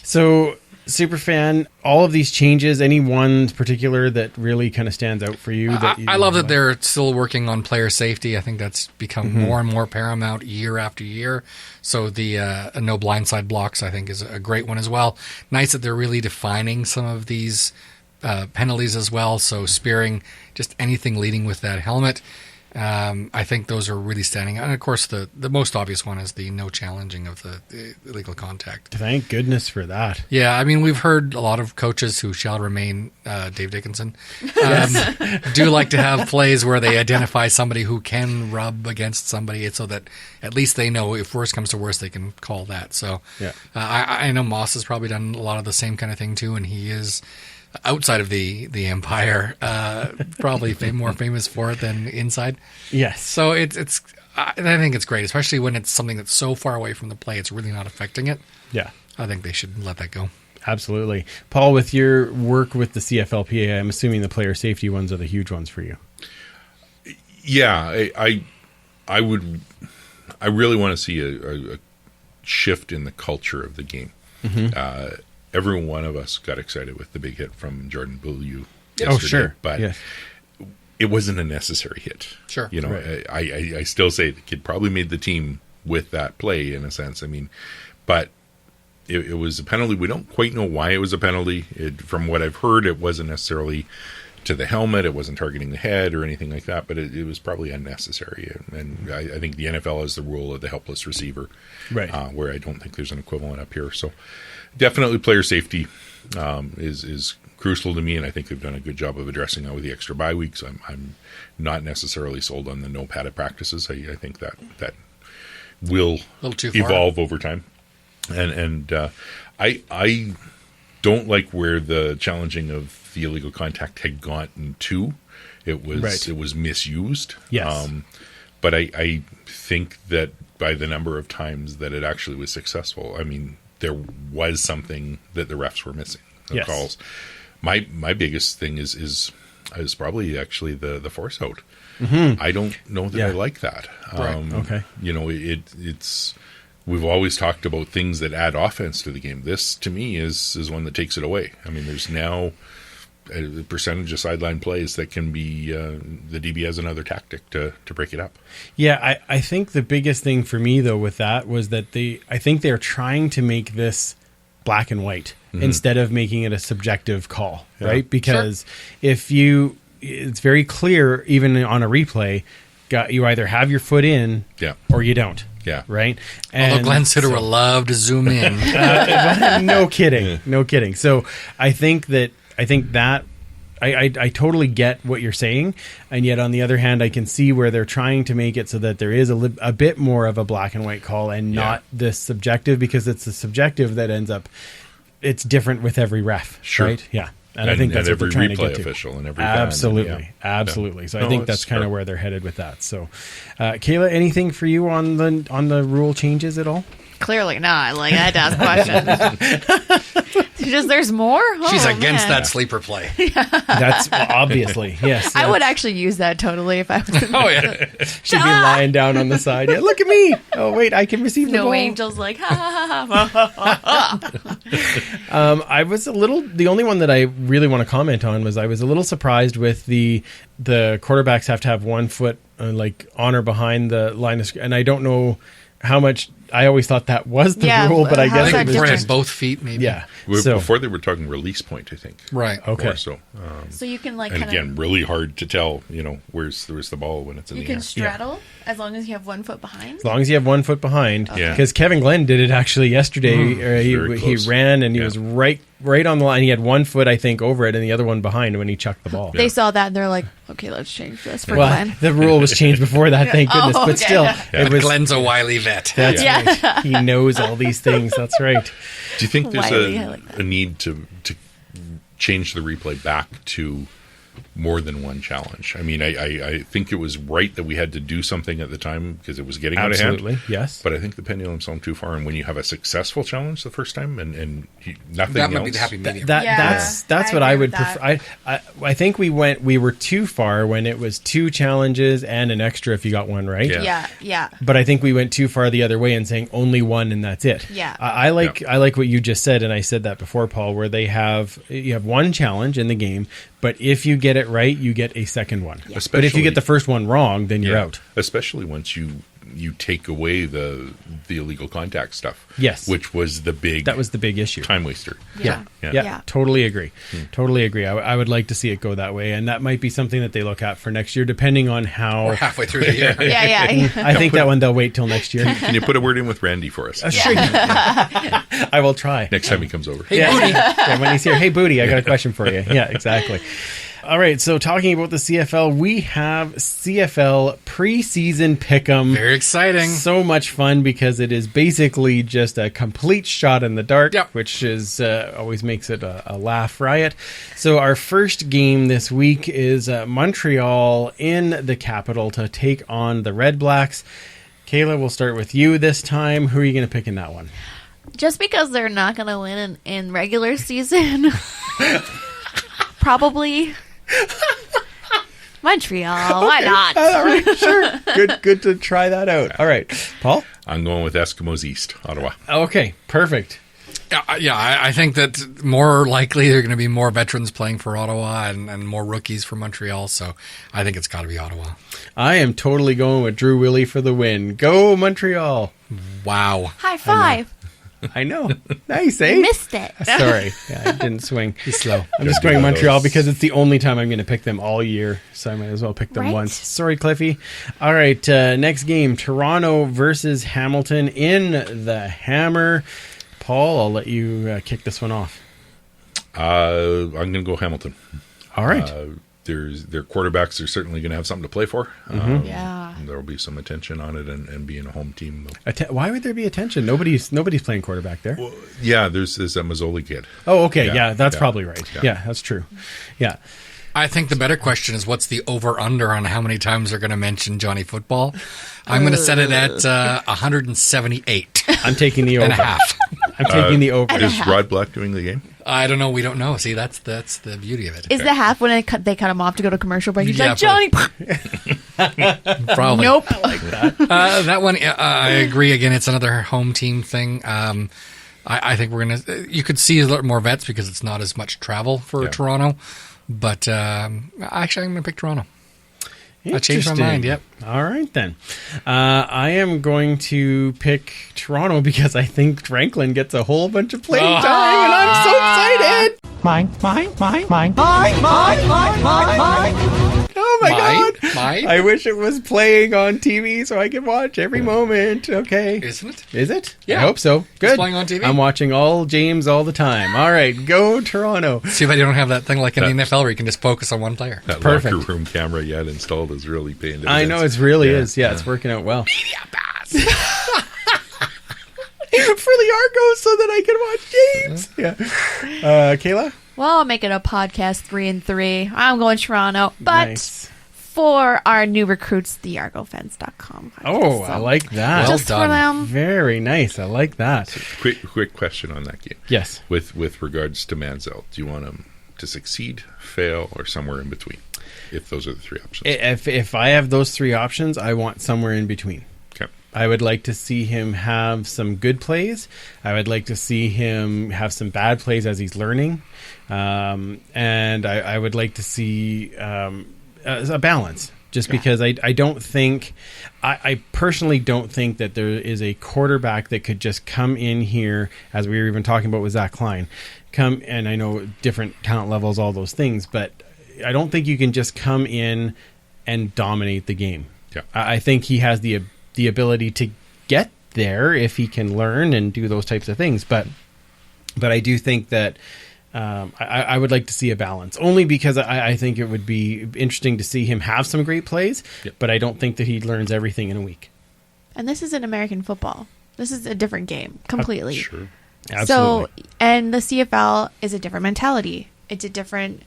So, Superfan, all of these changes, any one particular that really kind of stands out for you? I love that they're still working on player safety. I think that's become more and more paramount year after year. So the no blindside blocks, I think, is a great one as well. Nice that they're really defining some of these penalties as well. So spearing, just anything leading with that helmet. I think those are really standing out. And of course, the most obvious one is the no challenging of the illegal contact. Thank goodness for that. Yeah, I mean, we've heard a lot of coaches who shall remain, Dave Dickinson, do like to have plays where they identify somebody who can rub against somebody so that at least they know if worse comes to worse, they can call that. So I know Moss has probably done a lot of the same kind of thing too, and he is, outside of the Empire, probably more famous for it than inside. Yes. So it's I think it's great, especially when it's something that's so far away from the play, it's really not affecting it. Yeah. I think they should let that go. Absolutely. Paul, with your work with the CFLPA, I'm assuming the player safety ones are the huge ones for you. Yeah, I really want to see a shift in the culture of the game. Mm-hmm. Every one of us got excited with the big hit from Jordan Beaulieu yesterday. Oh, sure. But it wasn't a necessary hit. Sure. You know, right. I still say the kid probably made the team with that play in a sense. I mean, but it was a penalty. We don't quite know why it was a penalty. From what I've heard, it wasn't necessarily to the helmet. It wasn't targeting the head or anything like that, but it was probably unnecessary. And I think the NFL has the rule of the helpless receiver, right? Where I don't think there's an equivalent up here. So definitely player safety is crucial to me, and I think they've done a good job of addressing that with the extra bye weeks. I'm not necessarily sold on the no padded practices. I think that will evolve over time. And I don't like where the challenging of the illegal contact had gotten to. It was misused. Yes. But I think that by the number of times that it actually was successful, I mean, there was something that the refs were missing. The calls. My biggest thing is probably actually the force out. Mm-hmm. I don't know that I like that. Right. Okay. You know, it's we've always talked about things that add offense to the game. This, to me, is one that takes it away. I mean, there's now a percentage of sideline plays that can be the DB has another tactic to break it up. Yeah, I think the biggest thing for me, though, with that was that I think they're trying to make this black and white instead of making it a subjective call, right? Because it's very clear, even on a replay, you either have your foot in or you don't. Yeah. Right. Although Glenn Sitter will love to zoom in. No kidding. No kidding. So I think that I totally get what you're saying, and yet on the other hand, I can see where they're trying to make it so that there is a bit more of a black and white call and not this subjective, because it's the subjective that ends up. It's different with every ref, right? Yeah. And I think that's what they're trying to get to. Official and every absolutely. Yeah. So I think that's kind of where they're headed with that. So, Kayla, anything for you on the rule changes at all? Clearly not. Like, I had to ask questions. There's more? She's against that sleeper play. That's obviously, yes. I would actually use that totally if I was. She'd be lying down on the side. Yeah, look at me. Oh, wait, I can receive the ball. No angels like, ha, ha, ha, ha. I was the only one that I really want to comment on was I was a little surprised with the quarterbacks have to have 1 foot on or behind the line of, and I don't know how much. I always thought that was the rule, but I guess it was just both feet, maybe. Yeah. Before they were talking release point, I think. Right. Okay. So you can and again, really hard to tell. You know, where's the ball when it's in the air. You can straddle as long as you have 1 foot behind. As long as you have 1 foot behind, yeah. Because Kevin Glenn did it actually yesterday. He ran and he was right on the line. He had 1 foot, I think, over it, and the other one behind when he chucked the ball. They saw that and they're like, okay, let's change this for Glenn. The rule was changed before that, thank goodness. Oh, but still, it was Glenn's a wily vet. That's right. He knows all these things. That's right. Do you think there's a need to change the replay back to more than one challenge? I mean, I think it was right that we had to do something at the time because it was getting out of hand. Absolutely, yes. But I think the pendulum swung too far, and when you have a successful challenge the first time and nothing that else, might be the happy medium. That's what I would prefer. I think we were too far when it was 2 challenges and an extra if you got one right. Yeah. But I think we went too far the other way and saying only 1 and that's it. Yeah. I like what you just said, and I said that before, Paul, where you have 1 challenge in the game, but if you get it right, you get a second one. Yeah. But if you get the first one wrong, then you're out. Especially once you you take away the illegal contact stuff. Yes. Which was the big issue. Time waster. Yeah. Totally agree. Totally agree. I would like to see it go that way, and that might be something that they look at for next year, depending on how. We're halfway through the year. Yeah. I think that one they'll wait till next year. Can you put a word in with Randy for us? Sure. I will try. Next time he comes over. Hey, Booty. Yeah, when he's here, hey, Booty, I got a question for you. Yeah, exactly. All right, so talking about the CFL, we have CFL preseason pick'em. Very exciting. So much fun because it is basically just a complete shot in the dark, which is always makes it a laugh riot. So our first game this week is Montreal in the capital to take on the Red Blacks. Kayla, we'll start with you this time. Who are you going to pick in that one? Just because they're not going to win in regular season, probably Montreal. Why not? All right, sure. Good to try that out. All right, Paul? I'm going with Eskimos East, Ottawa. Okay, perfect. I think that more likely there are going to be more veterans playing for Ottawa and more rookies for Montreal, so I think it's got to be Ottawa. I am totally going with Drew Willie for the win. Go Montreal. Wow. High five. I know. Nice, eh? You missed it. Sorry. Yeah, I didn't swing. He's slow. I'm just going Montreal because it's the only time I'm going to pick them all year, so I might as well pick them once. Sorry, Cliffy. All right, next game, Toronto versus Hamilton in the Hammer. Paul, I'll let you kick this one off. I'm going to go Hamilton. All right. Their quarterbacks are certainly going to have something to play for. Yeah. There will be some attention on it, and being a home team. Why would there be attention? Nobody's playing quarterback there. Well, yeah, there's that Mazzoli kid. Oh, okay. Yeah, that's probably right. Yeah, that's true. Yeah. I think the better question is what's the over-under on how many times they're going to mention Johnny Football. I'm going to set it at 178. I'm taking the over. And a half. I'm taking the over. Is Rod Black doing the game? I don't know. We don't know. See, that's the beauty of it. Is the half when they cut him off to go to commercial break? He's Yeah, like, Johnny. Probably. Nope. I like that. That one, I agree. Again, it's another home team thing. I think we're going to... You could see a lot more vets because it's not as much travel for Toronto. But actually, I'm going to pick Toronto. I changed my mind, yep. All right, then. I am going to pick Toronto because I think Franklin gets a whole bunch of playing time, and I'm so excited! Mine. Oh my God! Mine? I wish it was playing on TV so I could watch every moment. Okay. Isn't it? Is it? Yeah. I hope so. Good. It's playing on TV. I'm watching all James all the time. All right, go Toronto. See if I don't have that thing like in the NFL where you can just focus on one player. That Perfect. locker room camera you had installed is really paying dividends. I know, it really is. Yeah, it's working out well. Media pass. For the Argos so that I can watch James. Yeah. Kayla? Well, I'll make it a podcast 3-3. I'm going Toronto. But Nice. for our new recruits, the ArgoFans.com. Oh, I like that. Well Just done. for them. Very nice. I like that. Quick question on that game. Yes. With regards to Manziel, do you want him to succeed, fail, or somewhere in between? If those are the three options. If I have those three options, I want somewhere in between. Okay. I would like to see him have some good plays. I would like to see him have some bad plays as he's learning. And I would like to see a balance. Just because I don't think, I personally don't think that there is a quarterback that could just come in here, as we were even talking about with Zach Klein, and I know different talent levels, all those things, but I don't think you can just come in and dominate the game. Yeah. I think he has the ability to get there if he can learn and do those types of things, but I do think that I would like to see a balance, only because I think it would be interesting to see him have some great plays, but I don't think that he learns everything in a week. And this isn't American football. This is a different game completely. Sure. Absolutely. So, and the CFL is a different mentality. It's a different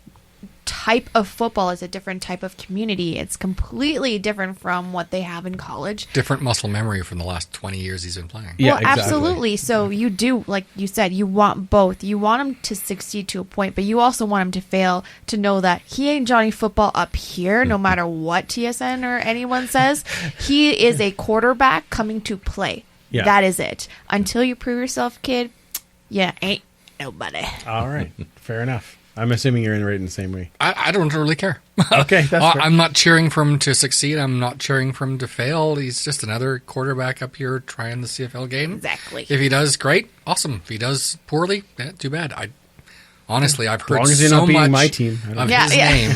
type of football. It's a different type of community. It's completely different from what they have in college. Different muscle memory from the last 20 years he's been playing. Yeah, well, exactly. absolutely. So you do, like you said, you want both. You want him to succeed to a point, but you also want him to fail, to know that he ain't Johnny Football up here, no matter what TSN or anyone says. He is a quarterback coming to play. Yeah. That is it. Until you prove yourself, kid, yeah, ain't nobody. All right. Fair enough. I'm assuming you're right in the same way. I don't really care. Okay, that's fair. I'm not cheering for him to succeed. I'm not cheering for him to fail. He's just another quarterback up here trying the CFL game. Exactly. If he does, great, awesome. If he does poorly, too bad. Honestly, I've heard long as you're so not beating much my team. of his name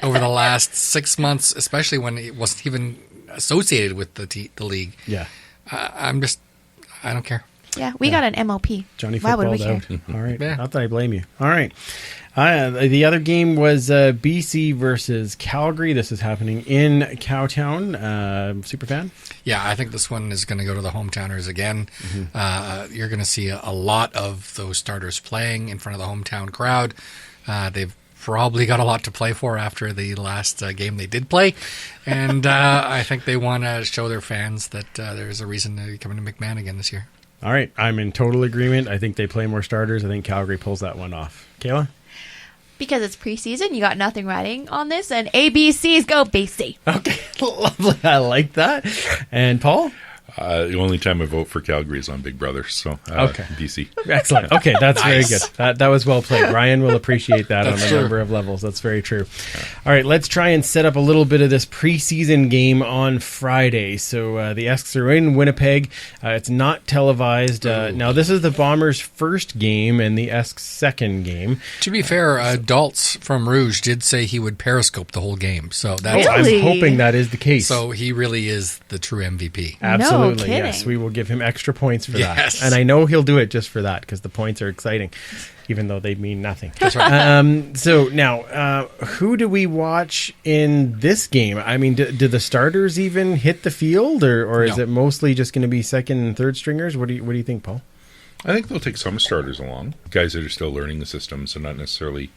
over the last 6 months, especially when it wasn't even associated with the league. Yeah. I don't care. Yeah, we got an MOP. Johnny Why would we footballed care? out. All right. Yeah. Not that I blame you. All right. The other game was BC versus Calgary. This is happening in Cowtown. Superfan? Yeah, I think this one is going to go to the hometowners again. You're going to see a lot of those starters playing in front of the hometown crowd. They've probably got a lot to play for after the last game they did play. And I think they want to show their fans that there's a reason to come into McMahon again this year. All right. I'm in total agreement. I think they play more starters. I think Calgary pulls that one off. Kayla? Because it's preseason, you got nothing riding on this, and ABCs go BC. Okay. Lovely. I like that. And Paul? The only time I vote for Calgary is on Big Brother, so Okay. BC. Excellent. Okay, that's Nice. very good. That was well played. Ryan will appreciate that on That's a true. number of levels. That's very true. All right, let's try and set up a little bit of this preseason game on Friday. So the Esks are in Winnipeg. It's not televised. Now, this is the Bombers' first game and the Esks' second game. To be fair, Daltz from Rouge did say he would periscope the whole game. So that's Really? I'm hoping that is the case. So he really is the true MVP. Absolutely, No kidding. yes. We will give him extra points for Yes. that. And I know he'll do it just for that because the points are exciting, even though they mean nothing. That's right. So now, who do we watch in this game? I mean, do the starters even hit the field, or is No. it mostly just going to be second and third stringers? What do you think, Paul? I think they'll take some starters along, guys that are still learning the system, so not necessarily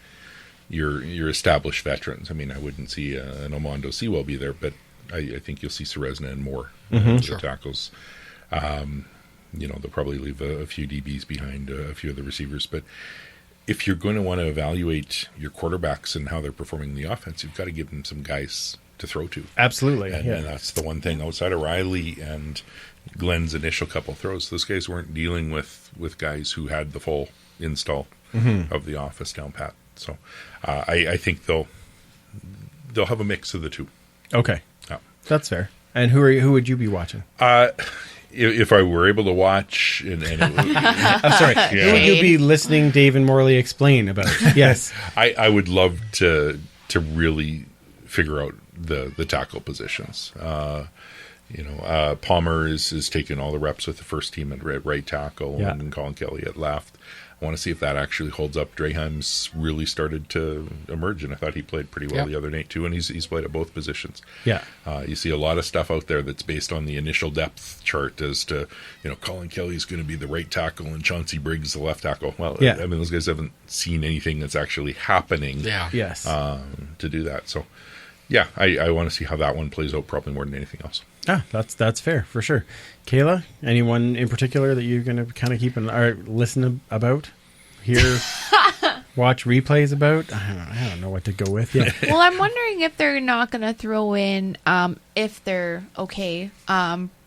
your established veterans. I mean, I wouldn't see an Omondo Sewell be there, but I think you'll see Serezna and Moore, the tackles. They'll probably leave a few DBs behind, a few of the receivers. But if you're going to want to evaluate your quarterbacks and how they're performing in the offense, you've got to give them some guys to throw to. Absolutely, And that's the one thing outside of Riley and Glenn's initial couple throws. Those guys weren't dealing with guys who had the full install of the office down pat. So I think they'll have a mix of the two. Okay, Yeah. that's fair. And who would you be watching? If I were able to watch, and I'm sorry. Who would you be listening Dave and Morley explain about? Yes. I would love to really figure out the tackle positions. Palmer is taking all the reps with the first team at right tackle, Yeah. and Colin Kelly at left. I want to see if that actually holds up. Draheim's really started to emerge, and I thought he played pretty well the other night too, and he's played at both positions. Yeah. You see a lot of stuff out there that's based on the initial depth chart as to, Colin Kelly's going to be the right tackle and Chauncey Briggs the left tackle. Well, Yeah. I mean, those guys haven't seen anything that's actually happening Yes. to do that. So, yeah, I want to see how that one plays out probably more than anything else. That's fair for sure. Kayla, anyone in particular that you're going to kind of keep listen about, hear, watch replays about? I don't know what to go with. Yeah. Well, I'm wondering if they're not going to throw in, if they're okay,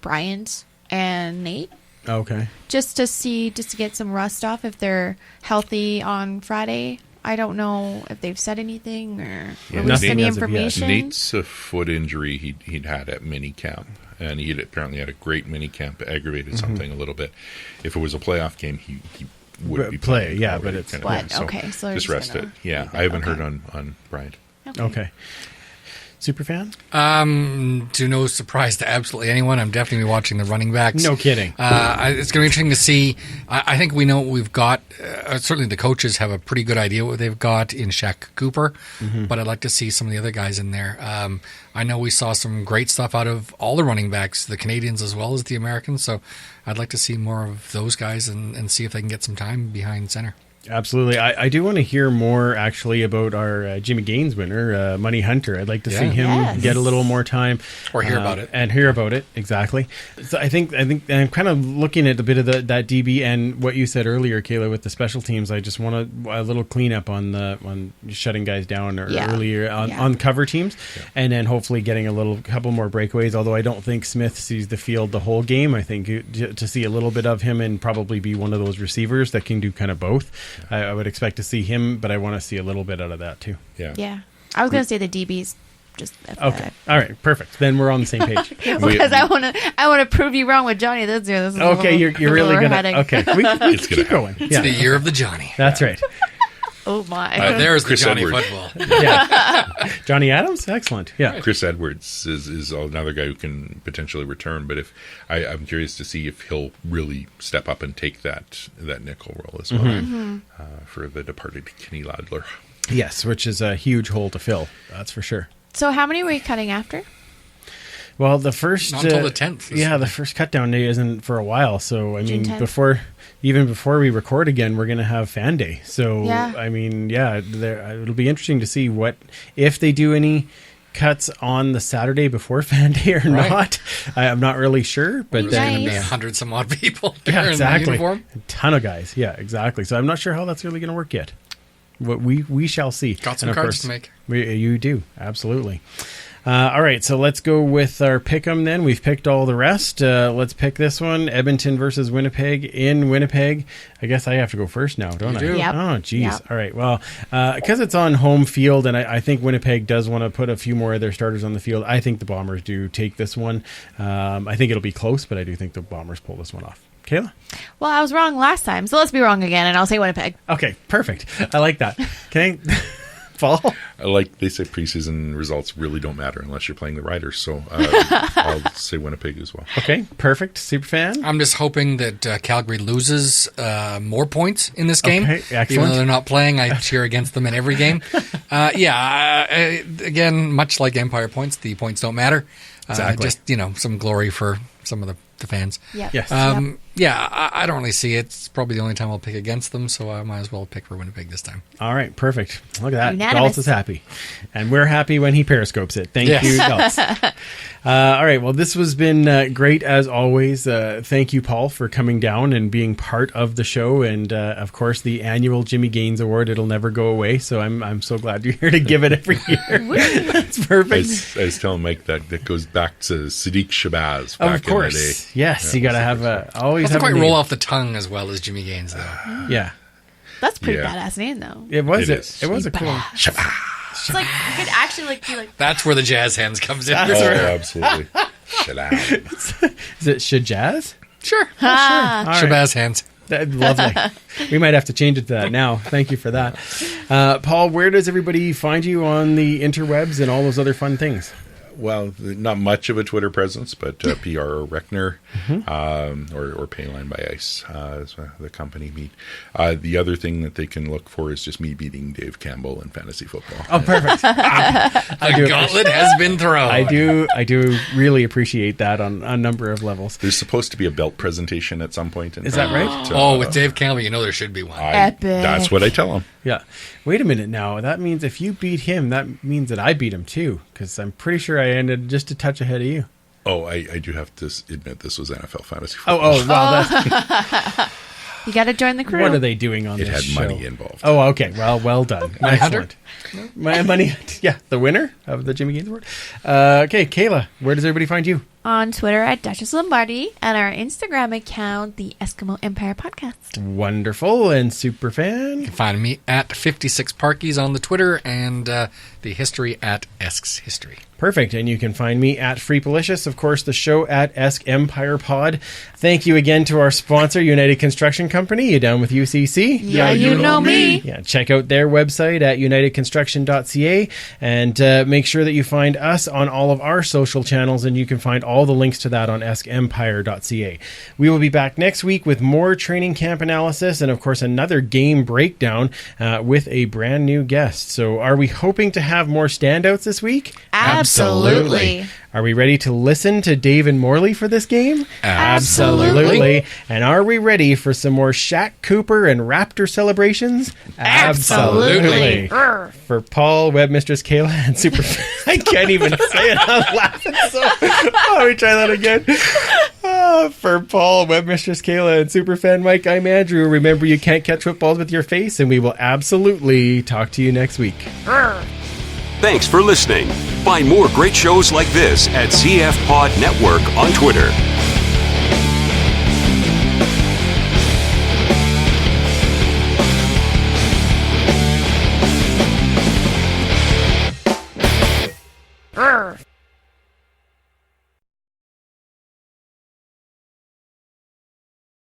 Bryant and Nate. Okay. Just to get some rust off if they're healthy on Friday. I don't know if they've said anything or released nothing any as of yet. information. Nate's a foot injury he'd had at minicamp, and he apparently had a great minicamp, aggravated something a little bit. If it was a playoff game, he would be playing. Yeah, already, but it's kind of what? thing. So Okay, so they're just just rest gonna it. Yeah, leave it. I haven't Okay. heard on Bryant. Okay. Superfan? To no surprise to absolutely anyone, I'm definitely watching the running backs. No kidding. It's going to be interesting to see. I think we know what we've got. Certainly the coaches have a pretty good idea what they've got in Shaq Cooper, but I'd like to see some of the other guys in there. I know we saw some great stuff out of all the running backs, the Canadians as well as the Americans, so I'd like to see more of those guys and see if they can get some time behind center. Absolutely. I do want to hear more, actually, about our Jimmy Gaines winner, Money Hunter. I'd like to see him get a little more time. Or hear about it. And hear about it, exactly. So I think I'm kind of looking at a bit of that DB and what you said earlier, Kayla, with the special teams. I just want a little cleanup on shutting guys down earlier on cover teams, and then hopefully getting a couple more breakaways, although I don't think Smith sees the field the whole game. I think to see a little bit of him and probably be one of those receivers that can do kind of both. I would expect to see him, but I want to see a little bit out of that too. Yeah. I was going to say the DBs. Just okay. All right. Perfect. Then we're on the same page. Because I want to prove you wrong with Johnny this year. This is okay. You're really gonna. Okay. We keep going. It's the year of the Johnny. That's right. Oh my! There's Chris the Johnny Edwards. football. Yeah. Johnny Adams, excellent. Yeah. Chris Edwards is another guy who can potentially return, but if I'm curious to see if he'll really step up and take that nickel role as well for the departed Kenny Ladler. Yes, which is a huge hole to fill. That's for sure. So how many were you cutting after? Well, the first not until the 10th. Yeah, the first cut down day isn't for a while. So I mean, June 10th. before we record again, we're going to have fan day. So Yeah. I mean, it'll be interesting to see if they do any cuts on the Saturday before fan day or not. I'm not really sure, but There's going to be Nice. 100 some odd people. yeah, there exactly, In the uniform. a ton of guys. Yeah, exactly. So I'm not sure how that's really going to work yet. What we shall see. Got some And of cards course, to make. You do, absolutely. All right, so let's go with our pick'em then. We've picked all the rest. Let's pick this one: Edmonton versus Winnipeg in Winnipeg. I guess I have to go first now, don't I? do. Yep. Oh, geez. Yep. All right. Well, because it's on home field, and I think Winnipeg does want to put a few more of their starters on the field. I think the Bombers do take this one. I think it'll be close, but I do think the Bombers pull this one off. Kayla? Well, I was wrong last time, so let's be wrong again, and I'll say Winnipeg. Okay, perfect. I like that. Okay. Paul? Like they say, preseason results really don't matter unless you're playing the Riders. So I'll say Winnipeg as well. Okay, perfect. Super fan. I'm just hoping that Calgary loses more points in this game. Okay, excellent. Even though they're not playing, I cheer against them in every game. Again, much like Empire points, the points don't matter. Exactly. Just, some glory for some of the fans. Yep. Yes. Yep. Yeah, I don't really see it. It's probably the only time I'll pick against them, so I might as well pick for Winnipeg this time. All right, perfect. Look at that. Unanimous. Daltz is happy. And we're happy when he periscopes it. Thank Yes. you, Daltz. All right, well, this has been great as always. Thank you, Paul, for coming down and being part of the show. And, of course, the annual Jimmy Gaines Award. It'll never go away, so I'm so glad you're here to give it every year. That's perfect. I was telling Mike that goes back to Sadiq Shabazz Of back in the course. day. Yes, Yeah, you got to have always Doesn't have a quite name. roll off the tongue as well as Jimmy Gaines, though. Yeah. That's a pretty Yeah. badass name, though. It was It is. It was a cool. It's like you could actually be like. That's where the jazz hands comes in. Oh, absolutely. Shalom. Is it Shajaz? Sure. Ah. All right. Shabazz hands. Lovely. We might have to change it to that now. Thank you for that. Paul, where does everybody find you on the interwebs and all those other fun things? Well, not much of a Twitter presence, but PR Reckner or Payline by Ice is the company meet. The other thing that they can look for is just me beating Dave Campbell in fantasy football. Oh, perfect. The gauntlet has been thrown. I do really appreciate that on a number of levels. There's supposed to be a belt presentation at some point. Is that right? Oh, with Dave Campbell, there should be one. Epic. That's what I tell him. Yeah. Wait a minute now. That means if you beat him, that means that I beat him too, because I'm pretty sure I ended just a touch ahead of you. Oh, I do have to admit this was NFL fantasy football. Oh, wow. That's, You got to join the crew. what are they doing on It this had show? money involved. Oh, okay. Well done. Money Hunter? Excellent. My money. Yeah, the winner of the Jimmy Gaines Award. Okay, Kayla, where does everybody find you? On Twitter at Duchess Lombardi and our Instagram account, the Eskimo Empire Podcast. Wonderful and super fan. Find me at 56 Parkies on the Twitter and the history at Esks History. Perfect. And you can find me at Freepalicious. Of course, the show at Esk Empire Pod. Thank you again to our sponsor, United Construction Company. You down with UCC? Yeah, you know me. Yeah, check out their website at unitedconstruction.ca and make sure that you find us on all of our social channels, and you can find all the links to that on eskempire.ca. We will be back next week with more training camp analysis and, of course, another game breakdown with a brand new guest. So are we hoping to have more standouts this week? Absolutely. Are we ready to listen to Dave and Morley for this game? Absolutely. And are we ready for some more Shaq Cooper and Raptor celebrations? Absolutely. For Paul, Webmistress Kayla, and Super... I can't even say it. I'm laughing so... Oh, let me try that again. For Paul, Webmistress Kayla, and Superfan Mike, I'm Andrew. Remember, you can't catch footballs with your face, and we will absolutely talk to you next week. Thanks for listening. Find more great shows like this at CF Pod Network on Twitter.